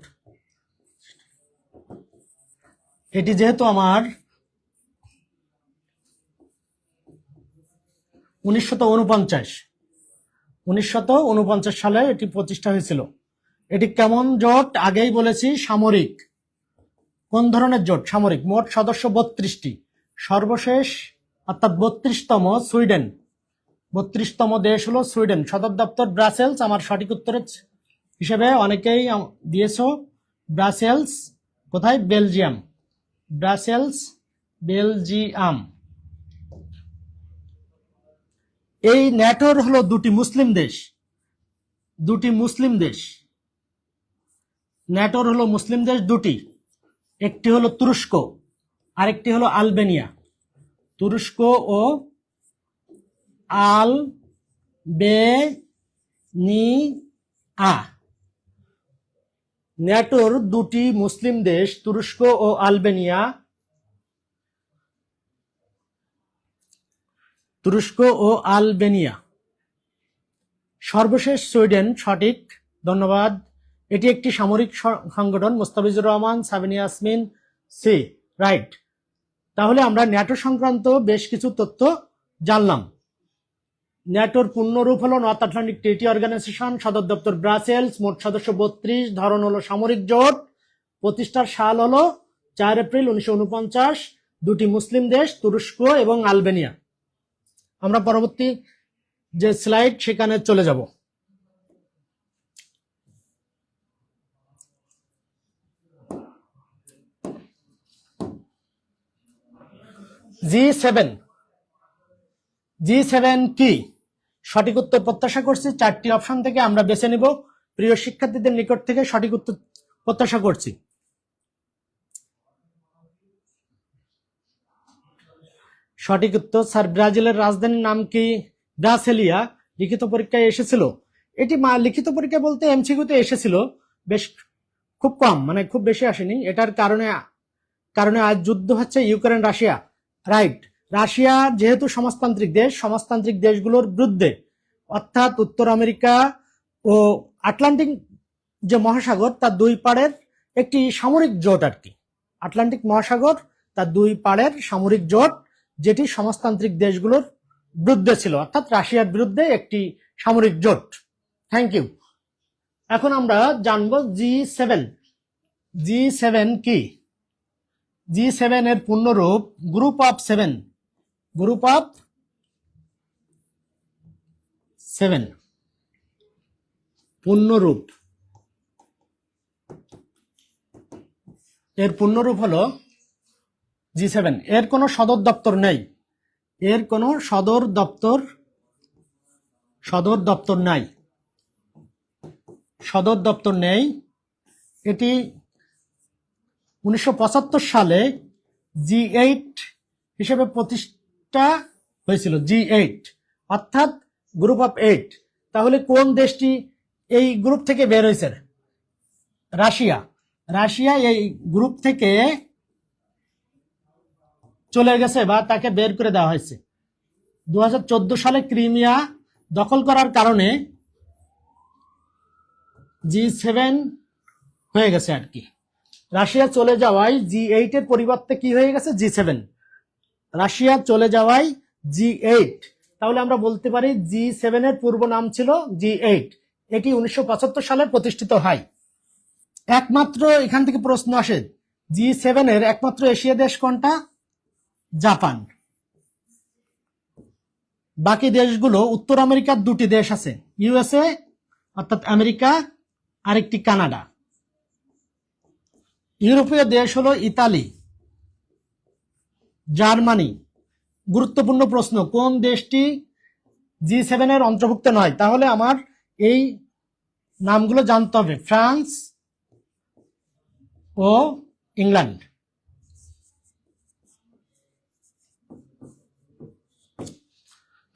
এটি যেহেতু আমার 1949 সালে এটি প্রতিষ্ঠা হয়েছিল। এটি কেমন জোট? আগেই বলেছি সামরিক। কোন ধরনের জোট? সামরিক। মোট সদস্য 32টি। সর্বশেষ অর্থাৎ 32তম সুইডেন, 32তম দেশ হলো সুইডেন। সদর দপ্তর ব্রাসেলস। আমার সঠিক উত্তরের হিসেবে অনেকেই দিয়েছো ব্রাসেলস। কোথায়? বেলজিয়াম। Brussels, Belgium. এই ন্যাটোর হলো দুটি মুসলিম দেশ। ন্যাটোর হলো মুসলিম দেশ দুটি, একটি হলো তুরস্ক, আরেকটি হলো আলবেনিয়া। তুরস্ক ও আলবেনিয়া। ন্যাটোর দুটি মুসলিম দেশ তুরস্ক ও আলবেনিয়া। সর্বশেষ সুইডেন। সঠিক, ধন্যবাদ। এটি একটি সামরিক সংগঠন। Mostafizur Rahman, Sabina Yasmin, C, right. তাহলে আমরা ন্যাটো সংক্রান্ত বেশ কিছু তথ্য জানলাম। ন্যাটোর পূর্ণরূপ হলো নর্থ আটলান্টিক ট্রিটি অর্গানাইজেশন, সদর দপ্তর ব্রাসেলস, মোট সদস্য 32, ধরন হলো সামরিক জোট, প্রতিষ্ঠার সাল হলো 4 এপ্রিল 1949, দুটি মুসলিম দেশ তুরস্ক এবং আলবেনিয়া। আমরা পরবর্তী যে স্লাইড সেখানে চলে যাব। G7 কি? সঠিক উত্তর প্রত্যাশা করছি। 4টি অপশন থেকে আমরা বেছে নিব। প্রিয় শিক্ষার্থীদের নিকট থেকে সঠিক উত্তর প্রত্যাশা করছি। সঠিক উত্তর স্যার, ব্রাজিলের রাজধানীর নাম কি? ব্রাসেলিয়া। লিখিত পরীক্ষায় এসেছিল এটি। লিখিত পরীক্ষা বলতে এমসিকিউতে এসেছিল, বেশ খুব কম, মানে খুব বেশি আসেনি। এটার কারণে আজ যুদ্ধ হচ্ছে ইউক্রেন রাশিয়া, রাইট। রাশিয়া যেহেতু সমাজতান্ত্রিক দেশ, সমাজতান্ত্রিক দেশগুলোর বিরুদ্ধে অর্থাৎ উত্তর আমেরিকা ও আটলান্টিক যে মহাসাগর তার দুই পাড়ের একটি সামরিক জোট আর কি, আটলান্টিক মহাসাগর তার দুই পাড়ের সামরিক জোট, যেটি সমাজতান্ত্রিক দেশগুলোর বিরুদ্ধে ছিল, অর্থাৎ রাশিয়ার বিরুদ্ধে একটি সামরিক জোট। Thank you. এখন আমরা জানবো G7। G7 কি? G7 এর পূর্ণরূপ গ্রুপ অফ 7। গ্রুপ অফ 7 পূর্ণরূপ, এর পূর্ণরূপ হলো G7। এর কোনো সদর দপ্তর নেই, এর কোনো সদর দপ্তর নাই, সদর দপ্তর নেই। এটি 1975 সালে G8 হিসেবে প্রতিষ্ঠা হয়েছিল। G8 অর্থাৎ গ্রুপ অফ 8। তাহলে কোন দেশটি এই গ্রুপ থেকে বের হয়েছে? রাশিয়া। রাশিয়া এই গ্রুপ থেকে চলে গেছে বা তাকে বের করে দেওয়া হয়েছে। 2014 সালে ক্রিমিয়া দখল করার কারণে G7 হয়ে গেছে আর কি। রাশিয়া চলে যাওয়ায় G8 এর পরিবর্তে কি হয়ে গেছে? G7। রাশিয়া চলে যাওয়ায় G8। তাহলে আমরা বলতে পারি G7 এর পূর্ব নাম ছিল G8। এটি 1975 সালে প্রতিষ্ঠিত হয়। একমাত্র এখান থেকে প্রশ্ন আসে, G7 এর একমাত্র এশিয়া দেশ কোনটা? জাপান। বাকি দেশগুলো, উত্তর আমেরিকার দুটি দেশ আছে, ইউএসএ অর্থাৎ আমেরিকা, আরেকটি কানাডা। ইউরোপীয় দেশ হলো ইতালি, জার্মানি। গুরুত্বপূর্ণ প্রশ্ন, কোন দেশটি G7 এর অন্তর্ভুক্ত নয়? তাহলে আমার এই নামগুলো জানতে হবে, ফ্রান্স ও ইংল্যান্ড।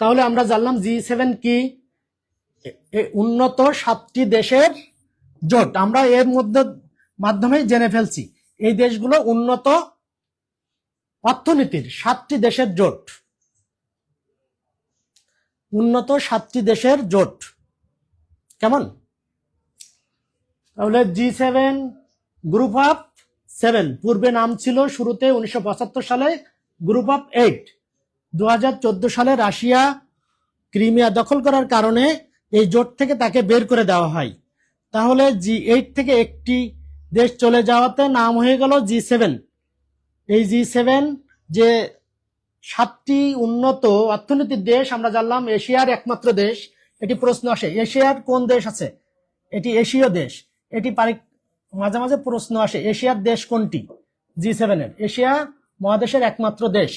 তাহলে আমরা জানলাম G7 কি? উন্নত 7টি দেশের জোট। আমরা এর মাধ্যমে জেনে ফেলছি এই দেশগুলো উন্নত অর্থনীতির 7টি দেশের জোট। উন্নত 7টি দেশের জোট। কেমন? তাহলে G7 গ্রুপ অফ 7 পূর্বে নাম ছিল শুরুতে 1975 সালে গ্রুপ অফ 8। 2014 সালে রাশিয়া ক্রিমিয়া দখল করার কারণে এই জোট থেকে তাকে বের করে দেওয়া হয়। তাহলে G8 থেকে একটি দেশ চলে যাওয়াতে নাম হয়ে গেল G7। এই G7 যে 7টি উন্নত অর্থনীতির দেশ, আমরা জানলাম এশিয়ার একমাত্র দেশ। এটি প্রশ্ন আসে, এশিয়ার কোন দেশ আছে? এটি এশীয় দেশ। এটি মাঝে মাঝে প্রশ্ন আসে, এশিয়ার দেশ কোনটি? G7 এর এশিয়া মহাদেশের একমাত্র দেশ।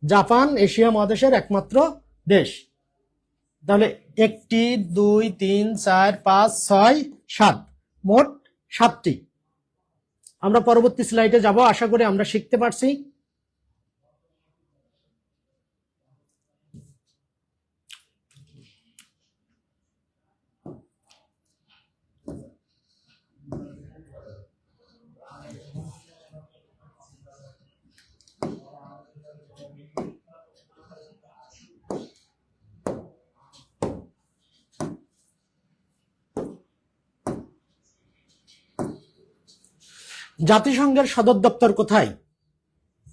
জাপান এশিয়া মহাদেশের একমাত্র দেশ। তাহলে 1 2 3 4 5 6 7, মোট 7টি। আমরা পরবর্তী স্লাইডে যাব, আশা করি আমরা শিখতে পারছি। জাতিসংঘের সদর দপ্তর কোথায়?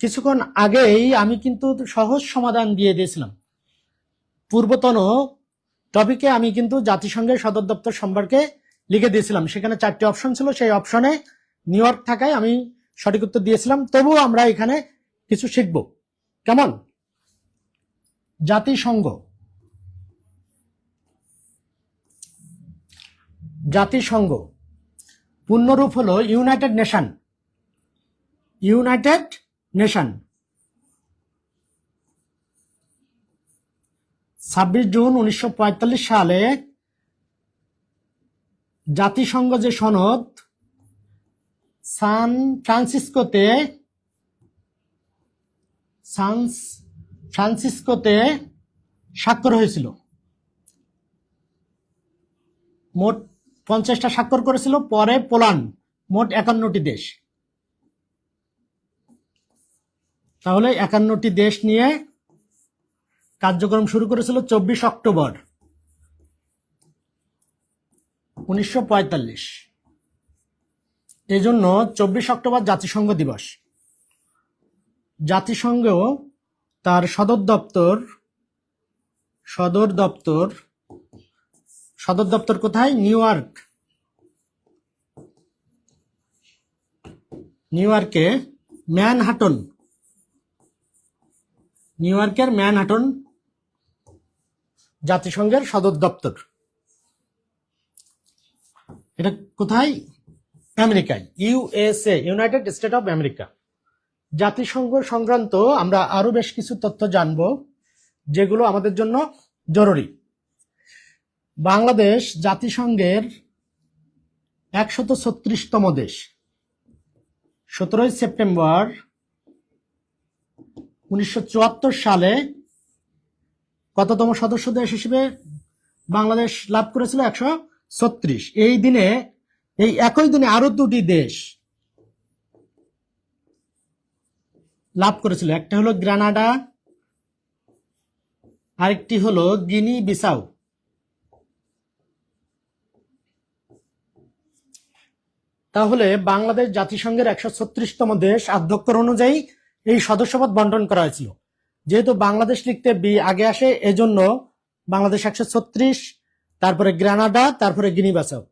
কিছুক্ষণ আগেই আমি কিন্তু সহজ সমাধান দিয়ে দিয়েছিলাম। পূর্বতন টপিকে আমি কিন্তু জাতিসংঘের সদর দপ্তর সম্পর্কে লিখে দিয়েছিলাম। সেখানে 4টি অপশন ছিল, সেই অপশনে নিউ ইয়র্ক থাকায় আমি সঠিক উত্তর দিয়েছিলাম। তবুও আমরা এখানে কিছু শিখব। কেমন? জাতিসংঘ, জাতিসংঘ পূর্ণরূপ হলো United nation. United nation. 26 June 1945 সালে জাতিসংঘ যে সনদ সান ফ্রান্সিসকোতে স্বাক্ষর হয়েছিল। মোট 50টা স্বাক্ষর করেছিল, পরে পোল্যান্ড, মোট 51টি দেশ। তাহলে 51টি দেশ নিয়ে কার্যক্রম শুরু করেছিল 24 অক্টোবর। 1945। এই জন্য 24 অক্টোবর জাতিসংঘ দিবস। জাতিসংঘ তার সদর দপ্তর কোথায়? নিউইয়র্কে নিউইয়র্কের ম্যানহাটন জাতিসংঘের সদর দপ্তর। এটা কোথায়? আমেরিকায়, USA, United state of America. জাতিসংঘ সংক্রান্ত আমরা আরো বেশ কিছু তথ্য জানব যেগুলো আমাদের জন্য জরুরি। বাংলাদেশ জাতিসংঘের 136তম দেশ। 17 সেপ্টেম্বর 1974 সালে কততম সদস্য দেশ হিসেবে বাংলাদেশ লাভ করেছিল? 136। এই একই দিনে আরো দুটি দেশ লাভ করেছিল। একটা হলো গ্রানাডা, আরেকটি হলো গিনি বিসাউ। তাহলে বাংলাদেশ জাতিসংঘের 136তম দেশ। অধ্যক্ষর অনুযায়ী এই সদস্যপদ বন্টন করা হয়েছিল। যেহেতু বাংলাদেশ লিখতে বি আগে আসে, এজন্য বাংলাদেশ 136, তারপরে গ্রানাডা, তারপরে গিনি বিসাউ।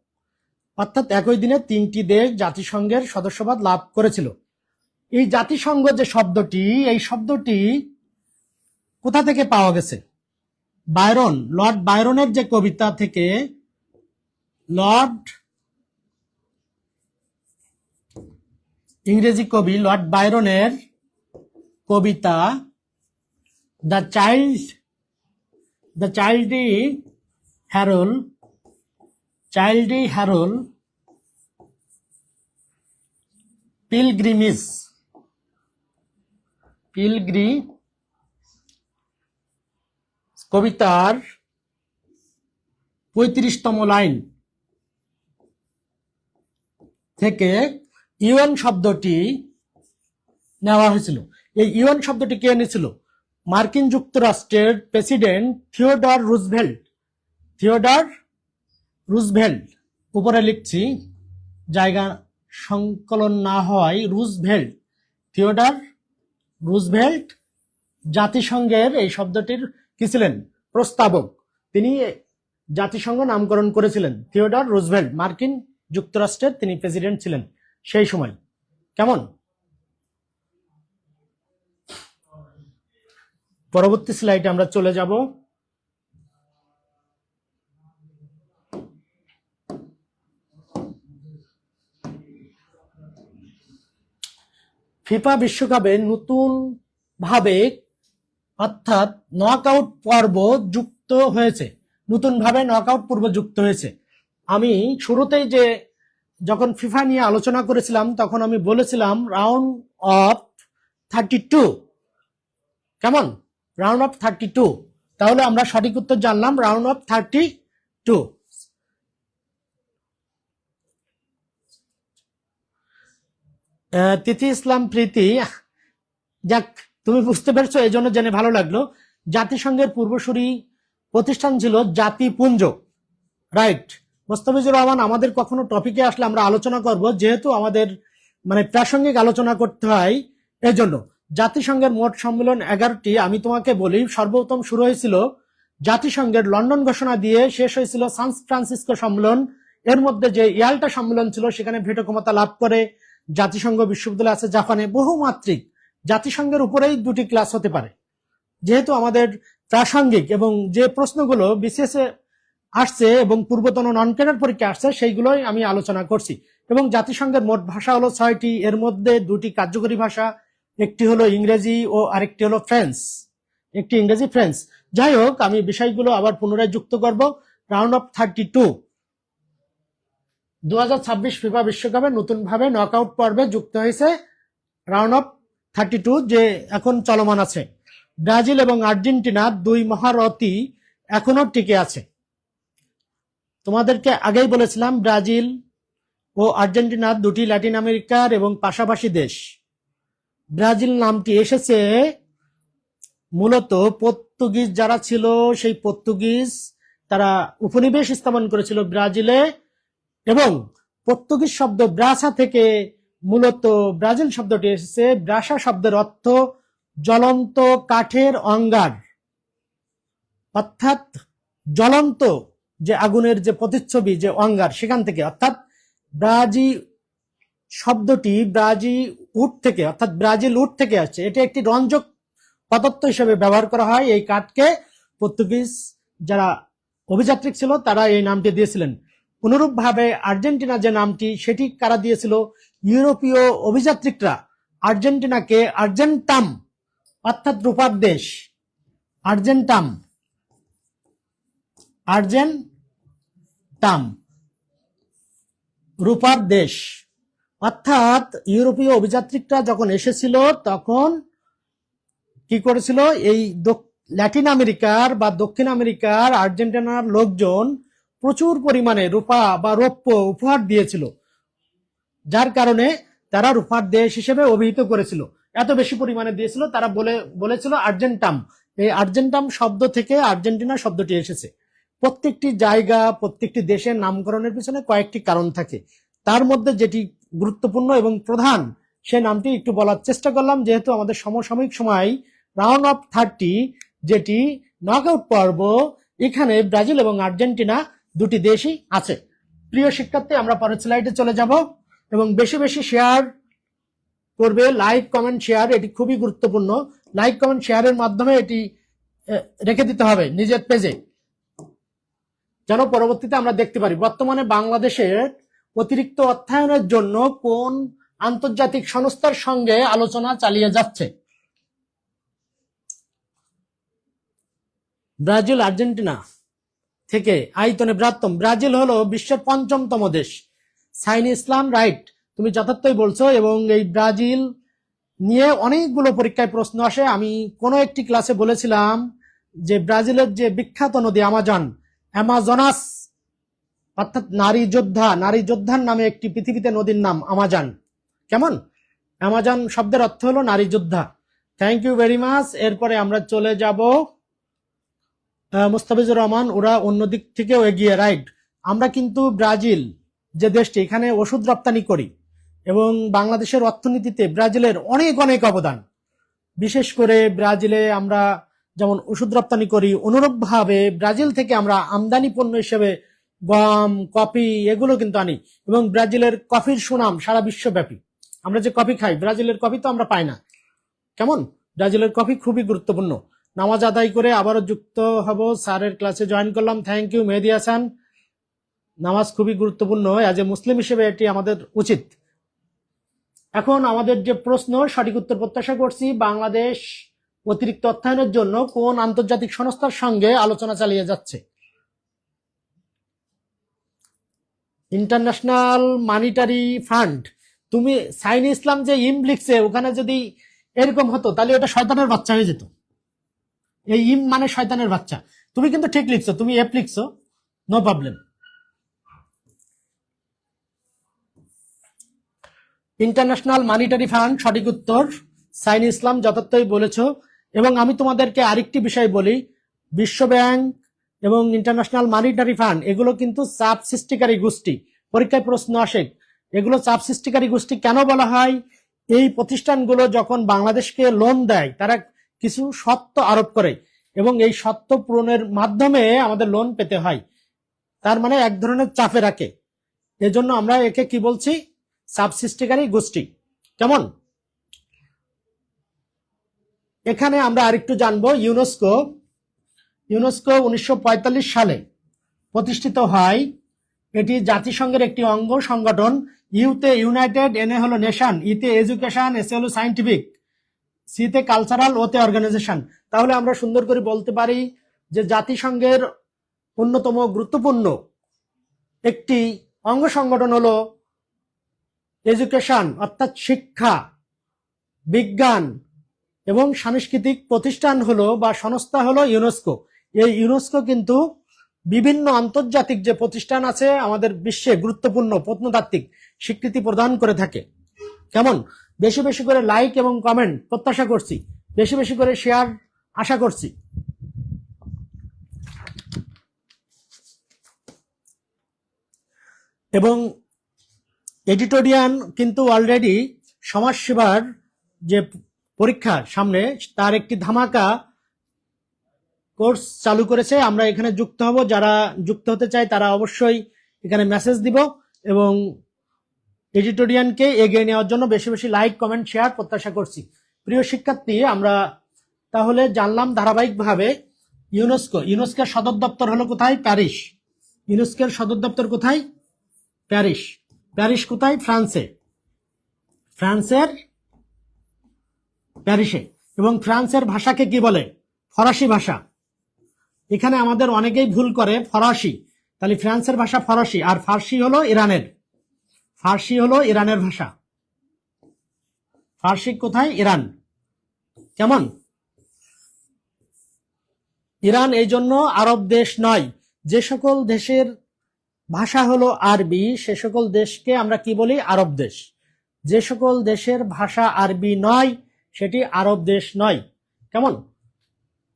অর্থাৎ একই দিনে 3টি দেশ জাতিসংঘের সদস্যপদ লাভ করেছিল। এই জাতিসংঘ যে শব্দটি, এই শব্দটি কোথা থেকে পাওয়া গেছে? লর্ড বায়রনের যে কবিতা থেকে, ইংরেজি কবি লর্ড বায়রনের কবিতা দ্য চাইল্ডি হ্যারোল পিলগ্রিম কবিতার 35তম লাইন থেকে ইউএন শব্দটি নেওয়া হয়েছিল। এই ইউএন শব্দটি কে এনেছিল? মার্কিন যুক্তরাষ্ট্রের প্রেসিডেন্ট থিওডর রুজভেল্ট। উপরে লিখছি, জায়গা সংকলন না হয়, থিওডর রুজভেল্ট জাতিসংঘের এই শব্দটির কি ছিলেন? প্রস্তাবক। তিনি জাতিসংঘ নামকরণ করেছিলেন। থিওডর রুজভেল্ট মার্কিন যুক্তরাষ্ট্রের তিনি প্রেসিডেন্ট ছিলেন সেই সময়। কেমন? পরবর্তী স্লাইডে আমরা চলে যাব। ফিফা বিশ্বকাপে নতুন ভাবে অর্থাৎ নকআউট পর্ব যুক্ত হয়েছে। আমি শুরুতেই যখন ফিফা নিয়ে আলোচনা করেছিলাম তখন আমি বলেছিলাম রাউন্ড অফ 32। কেমন? Round of 32। তাহলে আমরা সঠিক উত্তর জানলাম, রাউন্ড অফ 32। তিথি ইসলাম প্রীতি, যাক তুমি বুঝতে পেরেছো, এই জন্য জেনে ভালো লাগলো। জাতিসংঘের পূর্বসূরি প্রতিষ্ঠান ছিল জাতিপুঞ্জ, রাইট। মোস্তাফিজুর রহমান, আমাদের কখনো টপিকে আসলে আমরা আলোচনা করব, যেহেতু আমাদের প্রাসঙ্গিক আলোচনা করতে হয়, এজন্য। জাতিসংঘের মোট সম্মেলন 11টি। আমি তোমাকে বলি, সর্বপ্রথম শুরু হয়েছিল জাতিসংঘের লন্ডন ঘোষণা দিয়ে, শেষ হয়েছিল সান ফ্রান্সিসকো সম্মেলন। এর মধ্যে যে ইয়াল্টা সম্মেলন ছিল সেখানে ভেটো ক্ষমতা লাভ করে জাতিসংঘ বিশ্ববিদ্যালয় আছে জাপানে। বহুমাত্রিক জাতিসংঘের উপরেই 2টি ক্লাস হতে পারে, যেহেতু আমাদের প্রাসঙ্গিক এবং যে প্রশ্নগুলো বিশেষ আসছে এবং পূর্বতন নন ক্যাডার পরীক্ষা আসছে সেইগুলোই আমি আলোচনা করছি। এবং জাতিসংঘের মোট ভাষা হলো 6টি। এর মধ্যে 2টি কার্যকরী ভাষা, একটি হলো ইংরেজি ও আরেকটি হলো ফ্রেঞ্চ। যাই হোক, আমি বিষয়গুলো আবার পুনরায় যুক্ত করব। রাউন্ড অফ 32 2026 ফিফা বিশ্বকাপে নতুন ভাবে নকআউট পর্বে যুক্ত হয়েছে রাউন্ড অফ 32, যে এখন চলমান আছে। ব্রাজিল এবং আর্জেন্টিনা 2 মহারথী এখনো টিকে আছে। তোমাদেরকে আগেই বলেছিলাম ব্রাজিল ও আর্জেন্টিনা 2টি ল্যাটিন আমেরিকার এবং পাশাপাশি দেশ। ব্রাজিল নামটি এসেছে মূলত পর্তুগিজ যারা ছিল, সেই পর্তুগিজ তারা উপনিবেশ স্থাপন করেছিল ব্রাজিলে, এবং পর্তুগিজ শব্দ ব্রাসা থেকে মূলত ব্রাজিল শব্দটি এসেছে। ব্রাসা শব্দের অর্থ জ্বলন্ত কাঠের অঙ্গার, অর্থাৎ জ্বলন্ত যে আগুনের যে প্রতিচ্ছবি, যে অঙ্গার, সেখান থেকে, অর্থাৎ ব্রাজি শব্দটি ব্রাজি উড থেকে, অর্থাৎ ব্রাজিল উড থেকে আসছে। এটি একটি রঞ্জক পদার্থ হিসেবে ব্যবহার করা হয়। এই কাঠকে পর্তুগিজ যারা অভিযাত্রিক ছিল তারা এই নামটি দিয়েছিলেন। অনুরূপভাবে আর্জেন্টিনা যে নামটি, সেটি কারা দিয়েছিল? ইউরোপীয় অভিযাত্রিকরা আর্জেন্টিনাকে আর্জেন্টাম, অর্থাৎ রূপার দেশ, আর্জেন্টাম, আর্জেন্টাম রূপার দেশ, অর্থাৎ ইউরোপীয় অভিযাত্রিকরা যখন এসেছিল তখন কি করেছিল? এই ল্যাটিন আমেরিকার বা দক্ষিণ আমেরিকার আর্জেন্টিনার লোকজন প্রচুর পরিমাণে রূপা বা রৌপ্য উপহার দিয়েছিল, যার কারণে তারা রূপার দেশ হিসেবে অভিহিত করেছিল। এত বেশি পরিমাণে দিয়েছিল, তারা বলেছিল আর্জেন্টাম। এই আর্জেন্টাম শব্দ থেকে আর্জেন্টিনা শব্দটি এসেছে। প্রত্যেকটি জায়গা, প্রত্যেকটি দেশের নামকরণের পিছনে কয়েকটি কারণ থাকে, তার মধ্যে যেটি গুরুত্বপূর্ণ এবং প্রধান সে নামটি একটু বলার চেষ্টা করলাম, যেহেতু আমাদের সমসাময়িক সময় রাউন্ড অফ 30 যেটি নকআউট পর্ব, এখানে ব্রাজিল এবং আর্জেন্টিনা দুটি দেশই আছে। প্রিয় শিক্ষার্থী, আমরা পরের স্লাইডে চলে যাব এবং বেশি বেশি শেয়ার করবে, লাইক কমেন্ট শেয়ার, এটি খুবই গুরুত্বপূর্ণ। লাইক কমেন্ট শেয়ারের মাধ্যমে এটি রেখে দিতে হবে নিজের পেজে, যেন পরবর্তীতে আমরা দেখতে পারি বর্তমানে বাংলাদেশের অতিরিক্ত অর্থায়নের জন্য কোন আন্তর্জাতিক সংস্থার সঙ্গে আলোচনা চালিয়ে যাচ্ছে। ব্রাজিল আর্জেন্টিনা থেকে আয়তনে বৃহত্তম। ব্রাজিল হলো বিশ্বের ৫ম দেশ। সাইন ইসলাম, রাইট, তুমি যথার্থই বলছো। এবং এই ব্রাজিল নিয়ে অনেকগুলো পরীক্ষায় প্রশ্ন আসে। আমি কোনো একটি ক্লাসে বলেছিলাম যে ব্রাজিলের যে বিখ্যাত নদী অ্যামাজনাস, অর্থাৎ নারী যোদ্ধার নামে একটি পৃথিবীতে নদীর নাম আমাজন। কেমন? অ্যামাজন শব্দের অর্থ হলো নারী যোদ্ধা। Thank you very much. এরপরে আমরা চলে যাব মুস্তাফিজুর রহমান, ওরা অন্যদিক থেকেও এগিয়ে, রাইট। আমরা কিন্তু ব্রাজিল যে দেশটি, এখানে ওষুধ রপ্তানি করি এবং বাংলাদেশের অর্থনীতিতে ব্রাজিলের অনেক অনেক অবদান। বিশেষ করে ব্রাজিলে আমরা যেমন ওষুধ রপ্তানি করি, অনুরূপভাবে ব্রাজিল থেকে আমরা আমদানি পণ্য হিসেবে গম, কফি এগুলো কিন্তু আনি। এবং ব্রাজিলের কফির সুনাম সারা বিশ্বব্যাপী। আমরা যে কফি খাই, ব্রাজিলের কফি তো আমরা পাই না। কেমন? ব্রাজিলের কফি খুবই গুরুত্বপূর্ণ। নামাজ আদায় করে আবারও যুক্ত হব, স্যারের ক্লাসে জয়েন করলাম। Thank you Mehedi Hasan. নামাজ খুবই গুরুত্বপূর্ণ, অ্যাজ এ মুসলিম হিসেবে এটি আমাদের উচিত। এখন আমাদের যে প্রশ্ন, সঠিক উত্তর প্রত্যাশা করছি। বাংলাদেশ অতিরিক্ত অর্থায়নের জন্য কোন আন্তর্জাতিক সংস্থার সঙ্গে আলোচনা চালিয়ে যাচ্ছে? International Monetary fund. তুমি সাইন ইসলাম যে ইম লিখছে, ওখানে যদি এরকম হতো তাহলে ওটা শয়তানের বাচ্চা হয়ে যেত। এই ইম মানে শয়তানের বাচ্চা। তুমি কিন্তু ঠিক লিখছো, তুমি এফ লিখছো, no problem. International Monetary Fund সঠিক উত্তর। সাইন ইসলাম যথার্থই বলেছো। এবং আমি তোমাদেরকে আরেকটি বিষয় বলি, বিশ্ব ব্যাংক এবং ইন্টারন্যাশনাল মানিটারি ফান্ড এগুলো কিন্তু চাপ সৃষ্টিকারী গোষ্ঠী। পরীক্ষায় প্রশ্ন আসে, এগুলো চাপ সৃষ্টিকারী গোষ্ঠী কেন বলা হয়? এই প্রতিষ্ঠানগুলো যখন বাংলাদেশকে লোন দেয়, তারা কিছু শর্ত আরোপ করে এবং এই শর্ত পূরণের মাধ্যমে আমাদের লোন পেতে হয়। তার মানে এক ধরনের চাপে রাখে। এজন্য আমরা একে কি বলছি? চাপ সৃষ্টিকারী গোষ্ঠী। কেমন? এখানে আমরা আরেকটু জানবো, ইউনেস্কো 1945 সালে প্রতিষ্ঠিত হয়। এটি জাতিসংঘের একটি অঙ্গ সংগঠন। ইউতে ইউনাইটেড, এনে হলো নেশন, ইতে এডুকেশন, এসে হলো সায়েন্টিফিক, সিতে কালচারাল, ওতে অর্গানাইজেশন। তাহলে আমরা সুন্দর করে বলতে পারি যে জাতিসংঘের অন্যতম গুরুত্বপূর্ণ একটি অঙ্গ সংগঠন হলো এডুকেশন, অর্থাৎ শিক্ষা, বিজ্ঞান এবং সাংস্কৃতিক প্রতিষ্ঠান হলো বা সংস্থা হলো ইউনেস্কো। এই ইউনেস্কো কিন্তু বিভিন্ন আন্তর্জাতিক যে প্রতিষ্ঠান আছে আমাদের বিশ্বে গুরুত্বপূর্ণ প্রত্নতাত্ত্বিক স্বীকৃতি প্রদান করে থাকে। কেমন? বেশি বেশি করে লাইক এবং কমেন্ট প্রত্যাশা করছি, বেশি বেশি করে শেয়ার আশা করছি। এবং এডিটোরিয়ান কিন্তু অলরেডি সমাজসেবার যে পরীক্ষা সামনে, তার একটি ধামাকা কোর্স চালু করেছে। আমরা এখানে যুক্ত হব, যারা যুক্ত হতে চায় তারা অবশ্যই এখানে মেসেজ দিব এবং এডিটোরিয়ানকে এগিয়ে নেওয়ার জন্য বেশি বেশি লাইক, কমেন্ট, শেয়ার প্রত্যাশা করছি। প্রিয় শিক্ষার্থী, আমরা তাহলে জানলাম ধারাবাহিকভাবে ইউনেস্কোর সদর দপ্তর হলো কোথায়? প্যারিস। ইউনেস্কোর সদর দপ্তর কোথায়? প্যারিস। প্যারিস কোথায়? ফ্রান্সে। ফ্রান্সের প্যারিসে। এবং ফ্রান্সের ভাষাকে কি বলে? ফরাসি ভাষা। এখানে আমাদের অনেকেই ভুল করে ফরাসি, তাহলে ফ্রান্সের ভাষা ফরাসি, আর ফার্সি হলো ইরানের। ফার্সি হলো ইরানের ভাষা। ফার্সি কোথায়? ইরান। কেমন? ইরান এই জন্য আরব দেশ নয়। যে সকল দেশের ভাষা হলো আরবি সে সকল দেশকে আমরা কি বলি? আরব দেশ। যে সকল দেশের ভাষা আরবি নয় সেটি আরব দেশ নয়। কেমন?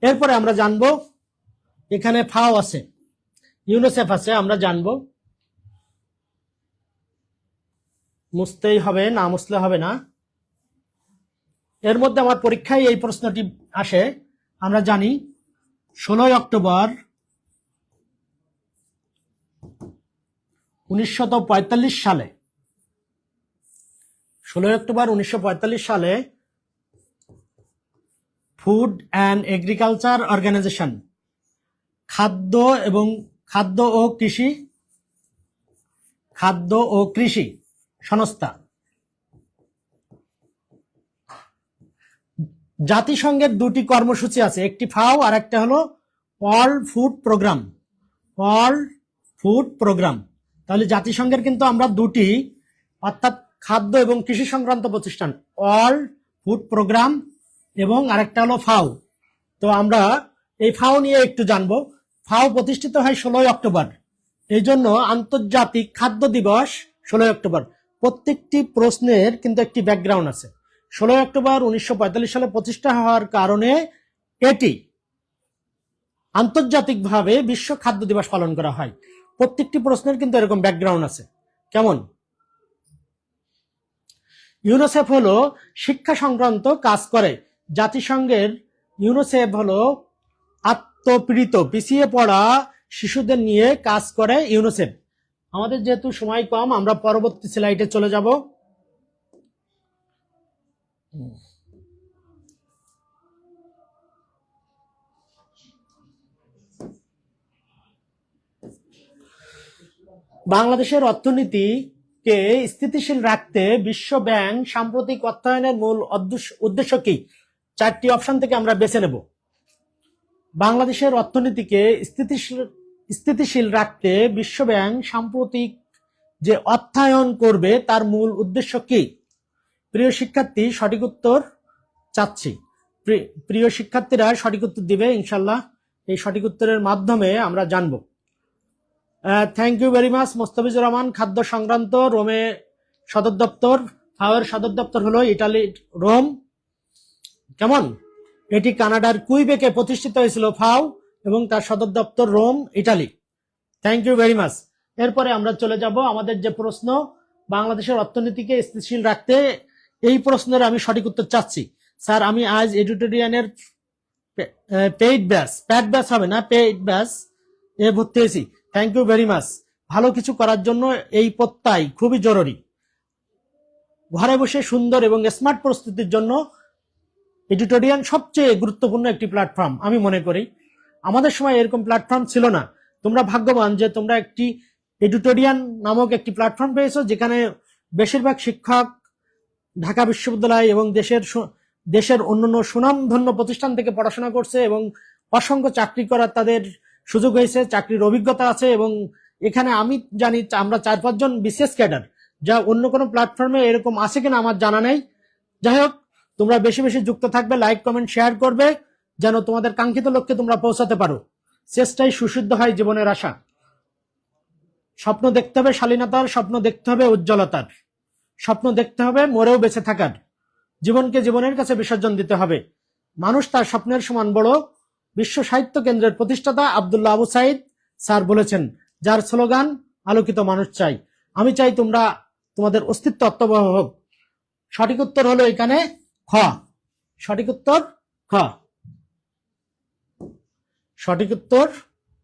এরপরে আমরা জানবো, এখানে ফাও আছে, ইউনিসেফ আছে, আমরা জানবো। মুছতেই হবে, না মুছলে হবে না। এর মধ্যে আমার পরীক্ষায় এই প্রশ্নটি আসে। আমরা জানি 16 অক্টোবর 1945 সালে, 16 অক্টোবর 1945 সালে ফুড অ্যান্ড এগ্রিকালচার অর্গানাইজেশন, খাদ্য ও কৃষি সংস্থা, জাতিসংঘের দুটি কর্মসূচি আছে, একটি ফাও আর একটা হলো World Food Programme. World Food Programme. তাহলে জাতিসংঘের কিন্তু আমরা দুটি, অর্থাৎ খাদ্য এবং কৃষি সংক্রান্ত প্রতিষ্ঠান, ওয়ার্ল্ড ফুড প্রোগ্রাম এবং আরেকটা হলো ফাও। তো আমরা এই ফাও নিয়ে একটু জানবো। ফাও প্রতিষ্ঠিত হয় 16 অক্টোবর। এই জন্য আন্তর্জাতিক খাদ্য দিবস 16 অক্টোবর। প্রত্যেকটি প্রশ্নের কিন্তু একটি ব্যাকগ্রাউন্ড আছে। 16 অক্টোবর 1945 সালে প্রতিষ্ঠা হওয়ার কারণে এটি আন্তর্জাতিকভাবে বিশ্ব খাদ্য দিবস পালন করা হয়। প্রত্যেকটি প্রশ্নের কিন্তু এরকম ব্যাকগ্রাউন্ড আছে। কেমন? ইউনিসেফ হলো শিক্ষা সংক্রান্ত কাজ করে। জাতিসংঘের ইউনিসেফ হলো আত্মপীড়িত, পিছিয়ে পড়া শিশুদের নিয়ে কাজ করে ইউনিসেফ। আমাদের যেহেতু সময় কম, আমরা পরবর্তী স্লাইডে চলে যাব। বাংলাদেশের অর্থনীতিকে স্থিতিশীল রাখতে বিশ্ব ব্যাংক সাম্প্রতিক অর্থায়নের মূল উদ্দেশ্য কি? 4টি অপশন থেকে আমরা বেছে নেব। বাংলাদেশের অর্থনীতিকে স্থিতিশীল রাখতে বিশ্ব ব্যাংক সাম্প্রতিক যে অর্থায়ন করবে তার মূল উদ্দেশ্য কি? প্রিয় শিক্ষার্থী, সঠিক উত্তর চাচ্ছি। প্রিয় শিক্ষার্থীরা সঠিক উত্তর দিবে ইনশাল্লাহ। এই সঠিক উত্তরের মাধ্যমে আমরা জানব। Thank you very much Mostafizur Rahman. খাদ্য সংক্রান্ত রোমে সদর দপ্তর, ফাওয়ের সদর দপ্তর হলো ইটালি, রোম। কেমন? এটি কানাডার কুইবেকে প্রতিষ্ঠিত হয়েছিল ফাও, এবং তার সদর দপ্তর Rome, Italy. Thank you very much. এরপরে আমরা চলে যাব আমাদের যে প্রশ্ন, বাংলাদেশের অর্থনীতিকে স্থিতিশীল রাখতে, এই প্রশ্নের আমি সঠিক উত্তর চাচ্ছি। স্যার, আমি আজ এডিটোরিয়ানের পেইড ব্যাচ হবে না, পেইড ব্যাচ এ ভর্তি হয়েছি। Thank you very much. ভালো কিছু করার জন্য এই প্রত্যয় খুবই জরুরি। ঘরে বসে সুন্দর এবং স্মার্ট প্রস্তুতির জন্য এডিটোরিয়ান সবচেয়ে গুরুত্বপূর্ণ একটি প্ল্যাটফর্ম আমি মনে করি। আমাদের সময় এরকম প্ল্যাটফর্ম ছিল না। তোমরা ভাগ্যবান যে তোমরা একটি এডিটোরিয়ান নামক একটি প্ল্যাটফর্ম পেয়েছো, যেখানে বেশিরভাগ শিক্ষক ঢাকা বিশ্ববিদ্যালয় এবং দেশের অন্যান্য সুনামধন্য প্রতিষ্ঠান থেকে পড়াশোনা করছে এবং অসংখ্য চাকরি করার তাদের সুযোগ হয়েছে, চাকরির অভিজ্ঞতা আছে। এবং এখানে আমি জানি আমরা 4-5 জন বিশেষ ক্যাডার, যা অন্য কোনো প্ল্যাটফর্মে এরকম আছে কিনা আমার জানা নেই। যাই হোক, তোমরা বেশি বেশি যুক্ত থাকবে, লাইক, কমেন্ট, শেয়ার করবে, যেন তোমাদের কাঙ্ক্ষিত লক্ষ্যে তোমরা পৌঁছাতে পারো। চেষ্টাই সুসিদ্ধ হয় জীবনের আশা। স্বপ্ন দেখতে হবে শালীনতার, স্বপ্ন দেখতে হবে উজ্জ্বলতার, স্বপ্ন দেখতে হবে মরেও বেঁচে থাকার। জীবনকে জীবনের কাছে বিসর্জন দিতে হবে। মানুষ তার স্বপ্নের সমান বড়। বিশ্ব সাহিত্য কেন্দ্রের প্রতিষ্ঠাতা আব্দুল্লাহ আবু সাইদ স্যার বলেছেন, যার স্লোগান আলোকিত মানুষ চাই। আমি চাই তোমরা তোমাদের অস্তিত্ব অর্থবহ হোক। সঠিক উত্তর হলো এখানে খ। সঠিক উত্তর খ। সঠিক উত্তর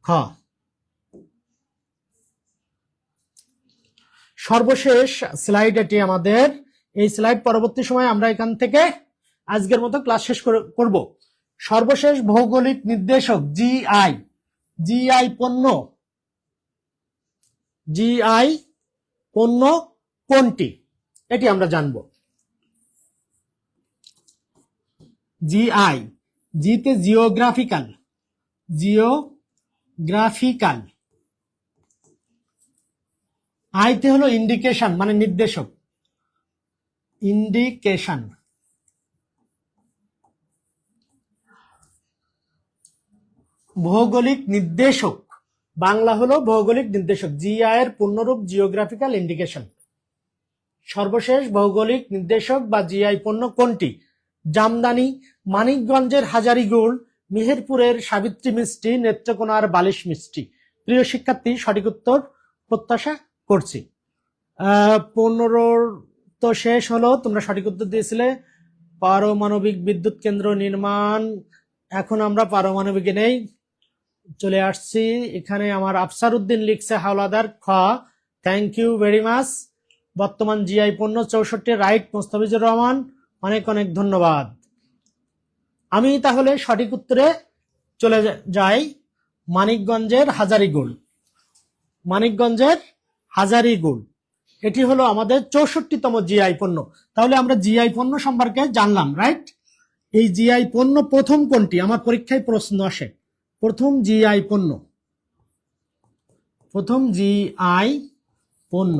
খ। সর্বশেষ স্লাইড এটি আমাদের। এই স্লাইড পরবর্তী সময় আমরা এখান থেকে আজকের মতো ক্লাস শেষ করব। সর্বশেষ ভৌগোলিক নির্দেশক জিআই। জিআই পণ্য, জিআই পণ্য কোনটি এটি আমরা জানব। জিআই, জিতে জিওগ্রাফিক্যাল, জিওগ্রাফিক্যাল। আইতে হলো ইন্ডিকেশন মানে নির্দেশক, ইন্ডিকেশন। ভৌগোলিক নির্দেশক, বাংলা হলো ভৌগোলিক নির্দেশক। জিআই এর পূর্ণরূপ জিওগ্রাফিক্যাল ইন্ডিকেশন। সর্বশেষ ভৌগোলিক নির্দেশক বা জিআই পণ্য কোনটি? জামদানি, মানিকগঞ্জের হাজারীগুড়, মেহেরপুরের সাবিত্রী মিষ্টি, নেত্রকোনার বালিশ মিষ্টি। প্রিয় শিক্ষার্থী, সঠিক উত্তর প্রত্যাশা করছি। 15 তো শেষ হলো, তোমরা সঠিক উত্তর দিয়েছিলে। পারমাণবিক বিদ্যুৎ কেন্দ্র নির্মাণ, এখন আমরা পারমাণবিকে নেই, চলে আসছি। এখানে আমার আফসার উদ্দিন লিখছে হাওলাদার খ। Thank you very much. বর্তমান জিআই পণ্য 64 রাইট মোস্তাফিজুর রহমান, অনেক অনেক ধন্যবাদ। আমি তাহলে সঠিক উত্তরে চলে যাই। মানিকগঞ্জের হাজারীগুড়, মানিকগঞ্জের হাজারীগুড় এটি হলো আমাদের 64তম জিআই পণ্য। তাহলে আমরা জিআই পণ্য সম্পর্কে জানলাম, রাইট? এই জিআই পণ্য প্রথম কোনটি? আমার পরীক্ষায় প্রশ্ন আসে। প্রথম জিআই পণ্য, প্রথম জিআই পণ্য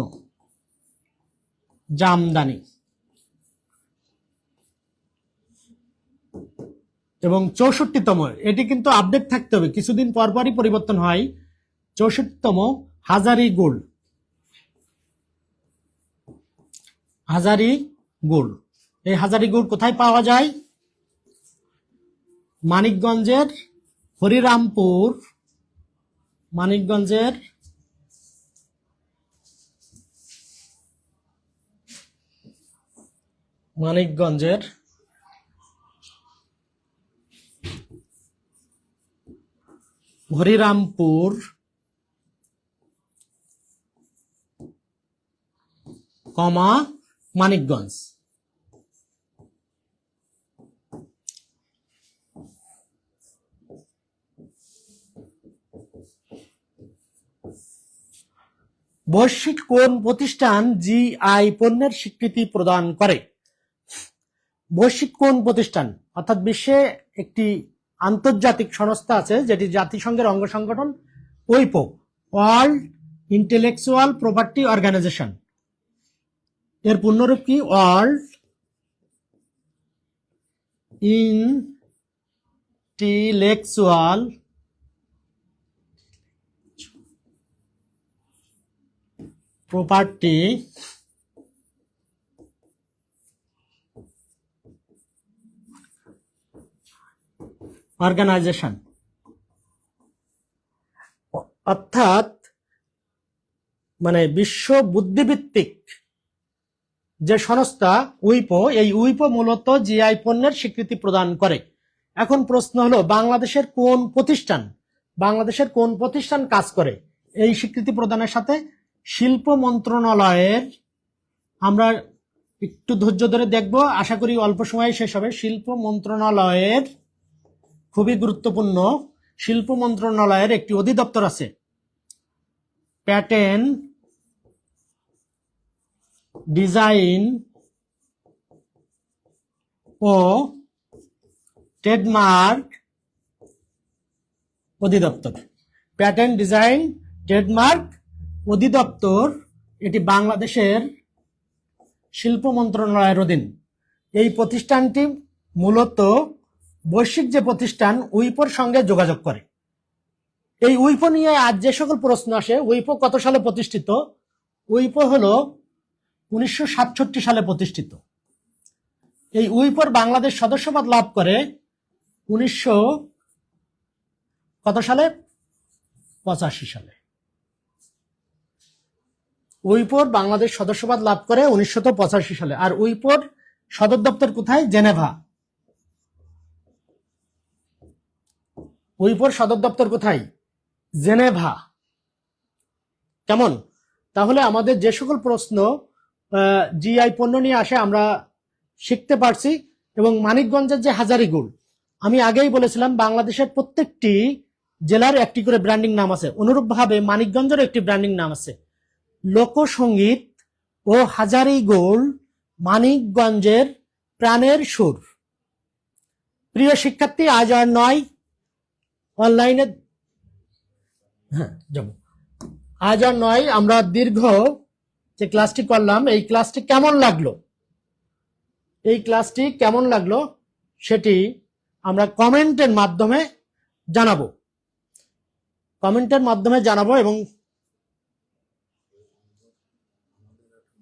জামদানি। এবং 64তম, এটি কিন্তু আপডেট থাকতে হবে, কিছুদিন পরপরই পরিবর্তন হয়। 64তম হাজারীগুড়, হাজারীগুড়। এই হাজারীগুড় কোথায় পাওয়া যায়? মানিকগঞ্জের হরিরামপুর, মানিকগঞ্জের হরিরামপুর মানিকগঞ্জ। বৈশ্বিক কোন প্রতিষ্ঠান জিআই পণ্যের স্বীকৃতি প্রদান করে? বৈশ্বিক কোন প্রতিষ্ঠান, অর্থাৎ বিশ্বে একটি আন্তর্জাতিক সংস্থা আছে যেটি জাতিসংঘের অঙ্গ সংগঠন, ওইপো, ওয়ার্ল্ড ইন্টেলেকচুয়াল প্রপার্টি অর্গানাইজেশন। এর পূর্ণরূপ কি? World Intellectual Property Organization. অর্থাৎ মানে বিশ্ব বুদ্ধিভিত্তিক যে সংস্থা উইপো, এই উইপো মূলত জিআই পণ্যের স্বীকৃতি প্রদান করে। এখন প্রশ্ন হলো, বাংলাদেশের কোন প্রতিষ্ঠান কাজ করে এই স্বীকৃতি প্রদানের সাথে? শিল্প মন্ত্রণালয়ের, আমরা একটু ধৈর্য ধরে দেখব, আশা করি অল্প সময়ে শেষ হবে। শিল্প মন্ত্রণালয়ের, খুবই গুরুত্বপূর্ণ, শিল্প মন্ত্রণালয়ের একটি অধিদপ্তর আছে, প্যাটেন্ট ডিজাইন ও ট্রেডমার্ক অধিদপ্তর। প্যাটেন্ট ডিজাইন ট্রেডমার্ক অধিদপ্তর, এটি বাংলাদেশের শিল্প মন্ত্রণালয়ের অধীন। এই প্রতিষ্ঠানটি মূলত বৈশ্বিক যে প্রতিষ্ঠান উইপোর সঙ্গে যোগাযোগ করে। এই উইপো নিয়ে আজ যে সকল প্রশ্ন আসে, উইপো কত সালে প্রতিষ্ঠিত? উইপো হলো 1967 সালে প্রতিষ্ঠিত। এই উইপোর বাংলাদেশ সদস্যপদ লাভ করে 1900 কত সালে? 85 সালে। উইপোর বাংলাদেশ সদস্যপদ লাভ করে 1985 সালে। আর উইপোর সদর দপ্তর কোথায়? জেনেভা। উইপোর সদর দপ্তর কোথায়? জেনেভা। কেমন? তাহলে আমাদের যে সকল প্রশ্ন জিআই পণ্য নিয়ে আসে আমরা শিখতে পারছি। এবং মানিকগঞ্জের যে হাজারীগুড়, আমি আগেই বলেছিলাম বাংলাদেশের প্রত্যেকটি জেলার একটি করে ব্র্যান্ডিং নাম আছে, অনুরূপভাবে মানিকগঞ্জের একটি ব্র্যান্ডিং নাম আছে। লোকসঙ্গীত ও হাজারীগুড় মানিকগঞ্জের প্রাণের সুর। প্রিয় শিক্ষার্থী, আজ আর নয়, অনলাইনে আজ আর নয়, আমরা দীর্ঘ যে ক্লাসটি করলাম এই ক্লাসটি কেমন লাগলো, সেটি আমরা কমেন্টের মাধ্যমে জানাবো। এবং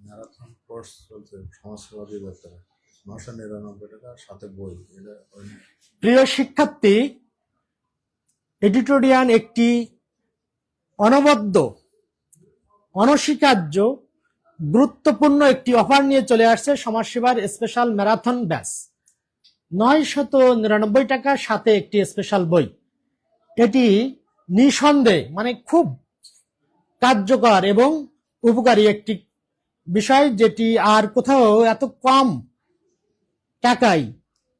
ম্যারাথন কোর্স চলছে সমাজসেবা অধিদপ্তরে, 999 টাকা, সাথে বই। প্রিয় শিক্ষার্থী, এডিটোরিয়ান একটি অনবদ্য, অনস্বীকার্য, গুরুত্বপূর্ণ একটি অফার নিয়ে চলে আসছে, সমাজসেবার স্পেশাল ম্যারাথন ব্যাচ। 999 টাকা, সাথে একটি স্পেশাল বই। এটি নিঃসন্দেহে মানে খুব কার্যকর এবং উপকারী একটি বিষয়, যেটি আর কোথাও এত কম টাকায়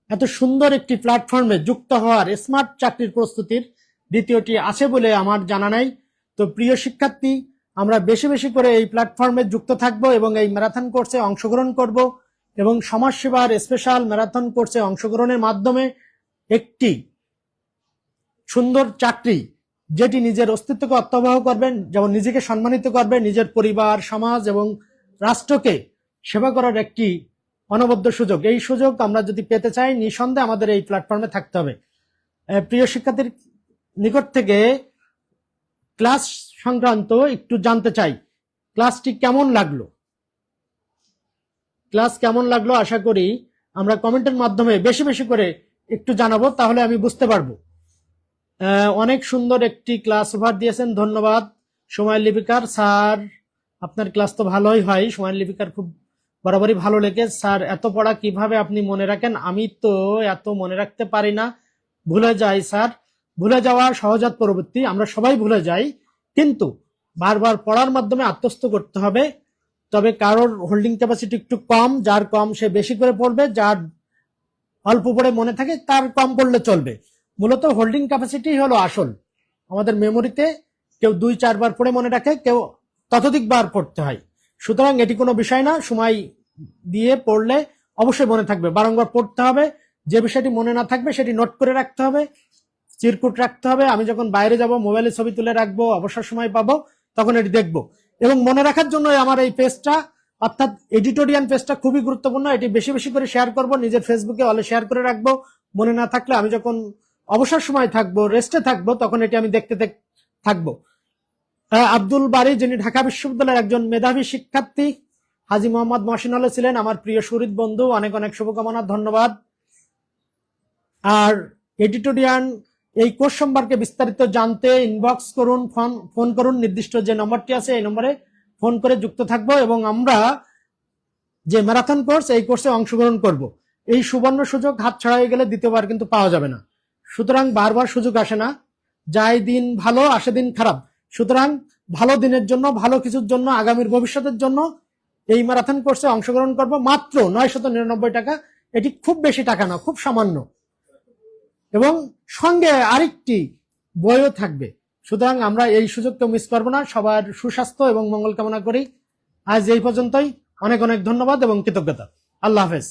এত সুন্দর একটি প্ল্যাটফর্মে যুক্ত হওয়ার স্মার্ট চাকরির প্রস্তুতির দ্বিতীয়টি আছে বলে আমার জানা নাই। তো প্রিয় শিক্ষার্থী, আমরা বেশি বেশি করে এই প্ল্যাটফর্মে যুক্ত থাকব এবং এই ম্যারাথন কোর্সে অংশগ্রহণ করব এবং সমাজসেবার স্পেশাল ম্যারাথন কোর্সে অংশগ্রহণের মাধ্যমে একটি সুন্দর চাকরি, যেটি নিজের অস্তিত্বকে অর্থবহ করবেন, যেমন নিজেকে সম্মানিত করবে, নিজের পরিবার, সমাজ এবং রাষ্ট্রকে সেবা করার একটি অনবদ্য সুযোগ। এই সুযোগ আমরা যদি পেতে চাই, নিঃসন্দেহে আমাদের এই প্ল্যাটফর্মে থাকতে হবে। প্রিয় শিক্ষার্থীর নিকট থেকে ক্লাস সংক্রান্ত একটু জানতে চাই, ক্লাসটি কেমন লাগলো? আশা করি আমরা কমেন্টের মাধ্যমে বেশি বেশি করে একটু জানাবো, তাহলে আমি বুঝতে পারবো। অনেক সুন্দর একটি ক্লাস ওভার দিয়েছেন, ধন্যবাদ। সময় লিপিকার স্যার, আপনার ক্লাস তো ভালোই হয়, সময় লিপিকার খুব বরাবরই ভালো লেগে। স্যার, এত পড়া কিভাবে আপনি মনে রাখেন? আমি তো এত মনে রাখতে পারি না, ভুলে যাই স্যার। ভুলে যাওয়া সহজাত প্রবৃত্তি, আমরা সবাই ভুলে যাই, কিন্তু বারবার পড়ার মাধ্যমে আত্মস্থ করতে হবে। তবে কারোর হোল্ডিং ক্যাপাসিটি একটু কম, যার কম সে বেশি করে পড়বে, যার অল্প পড়ে মনে থাকে তার কম পড়লে চলবে। মূলত হোল্ডিং ক্যাপাসিটি হলো আসল। আমাদের মেমোরিতে কেউ 2-4 বার পড়ে মনে রাখে, কেউ ততোধিক বার পড়তে হয়। সুতরাং এটি কোনো বিষয় না, সময় দিয়ে পড়লে অবশ্যই মনে থাকবে। বারংবার পড়তে হবে, যে বিষয়টি মনে না থাকবে সেটি নোট করে রাখতে হবে, চিরকুট রাখতে হবে। আমি যখন বাইরে যাব মোবাইলে ছবি তুলে রাখবো, অবসর সময় পাবো তখন এটি দেখবো। এবং মনে রাখার জন্য আমার এই পেজটা, অর্থাৎ এডিটোরিয়ান পেজটা খুবই গুরুত্বপূর্ণ। এটি বেশি বেশি করে শেয়ার করব, নিজের ফেসবুকে অলে শেয়ার করে রাখবো। মনে না থাকলে আমি যখন অবসর সময় থাকবো, রেস্টে থাকবো, তখন এটি আমি দেখতে থাকবো। আব্দুল বারী, যিনি ঢাকা বিশ্ববিদ্যালয়ের একজন মেধাবী শিক্ষার্থী, হাজী মোহাম্মদ মহসিন আলী ছিলেন আমার প্রিয় শহীদ বন্ধু, অনেক অনেক শুভকামনা, ধন্যবাদ। আর এডিটোরিয়ান এই কোর্স সম্পর্কে বিস্তারিত জানতে ইনবক্স করুন, ফোন করুন, নির্দিষ্ট যে নম্বরটি আছে এই নম্বরে ফোন করে যুক্ত থাকবো এবং আমরা যে ম্যারাথন কোর্স, এই কোর্সে অংশগ্রহণ করব। এই সুবর্ণ সুযোগ হাতছাড়া হয়ে গেলে দ্বিতীয়বার কিন্তু পাওয়া যাবে না। সুতরাং বারবার সুযোগ আসে না, যায় দিন ভালো আসে দিন খারাপ। সুতরাং ভালো দিনের জন্য, ভালো কিছুর জন্য, আগামীর ভবিষ্যতের জন্য এই ম্যারাথন কোর্সে অংশগ্রহণ করব। মাত্র 999 টাকা, এটি খুব বেশি টাকা না, খুব সামান্য, এবং সঙ্গে আরেকটি বইও থাকবে। সুতরাং আমরা এই সুযোগটা মিস করবো না। সবার সুস্বাস্থ্য এবং মঙ্গল কামনা করি। আজ এই পর্যন্তই, অনেক অনেক ধন্যবাদ এবং কৃতজ্ঞতা। আল্লাহ হাফেজ।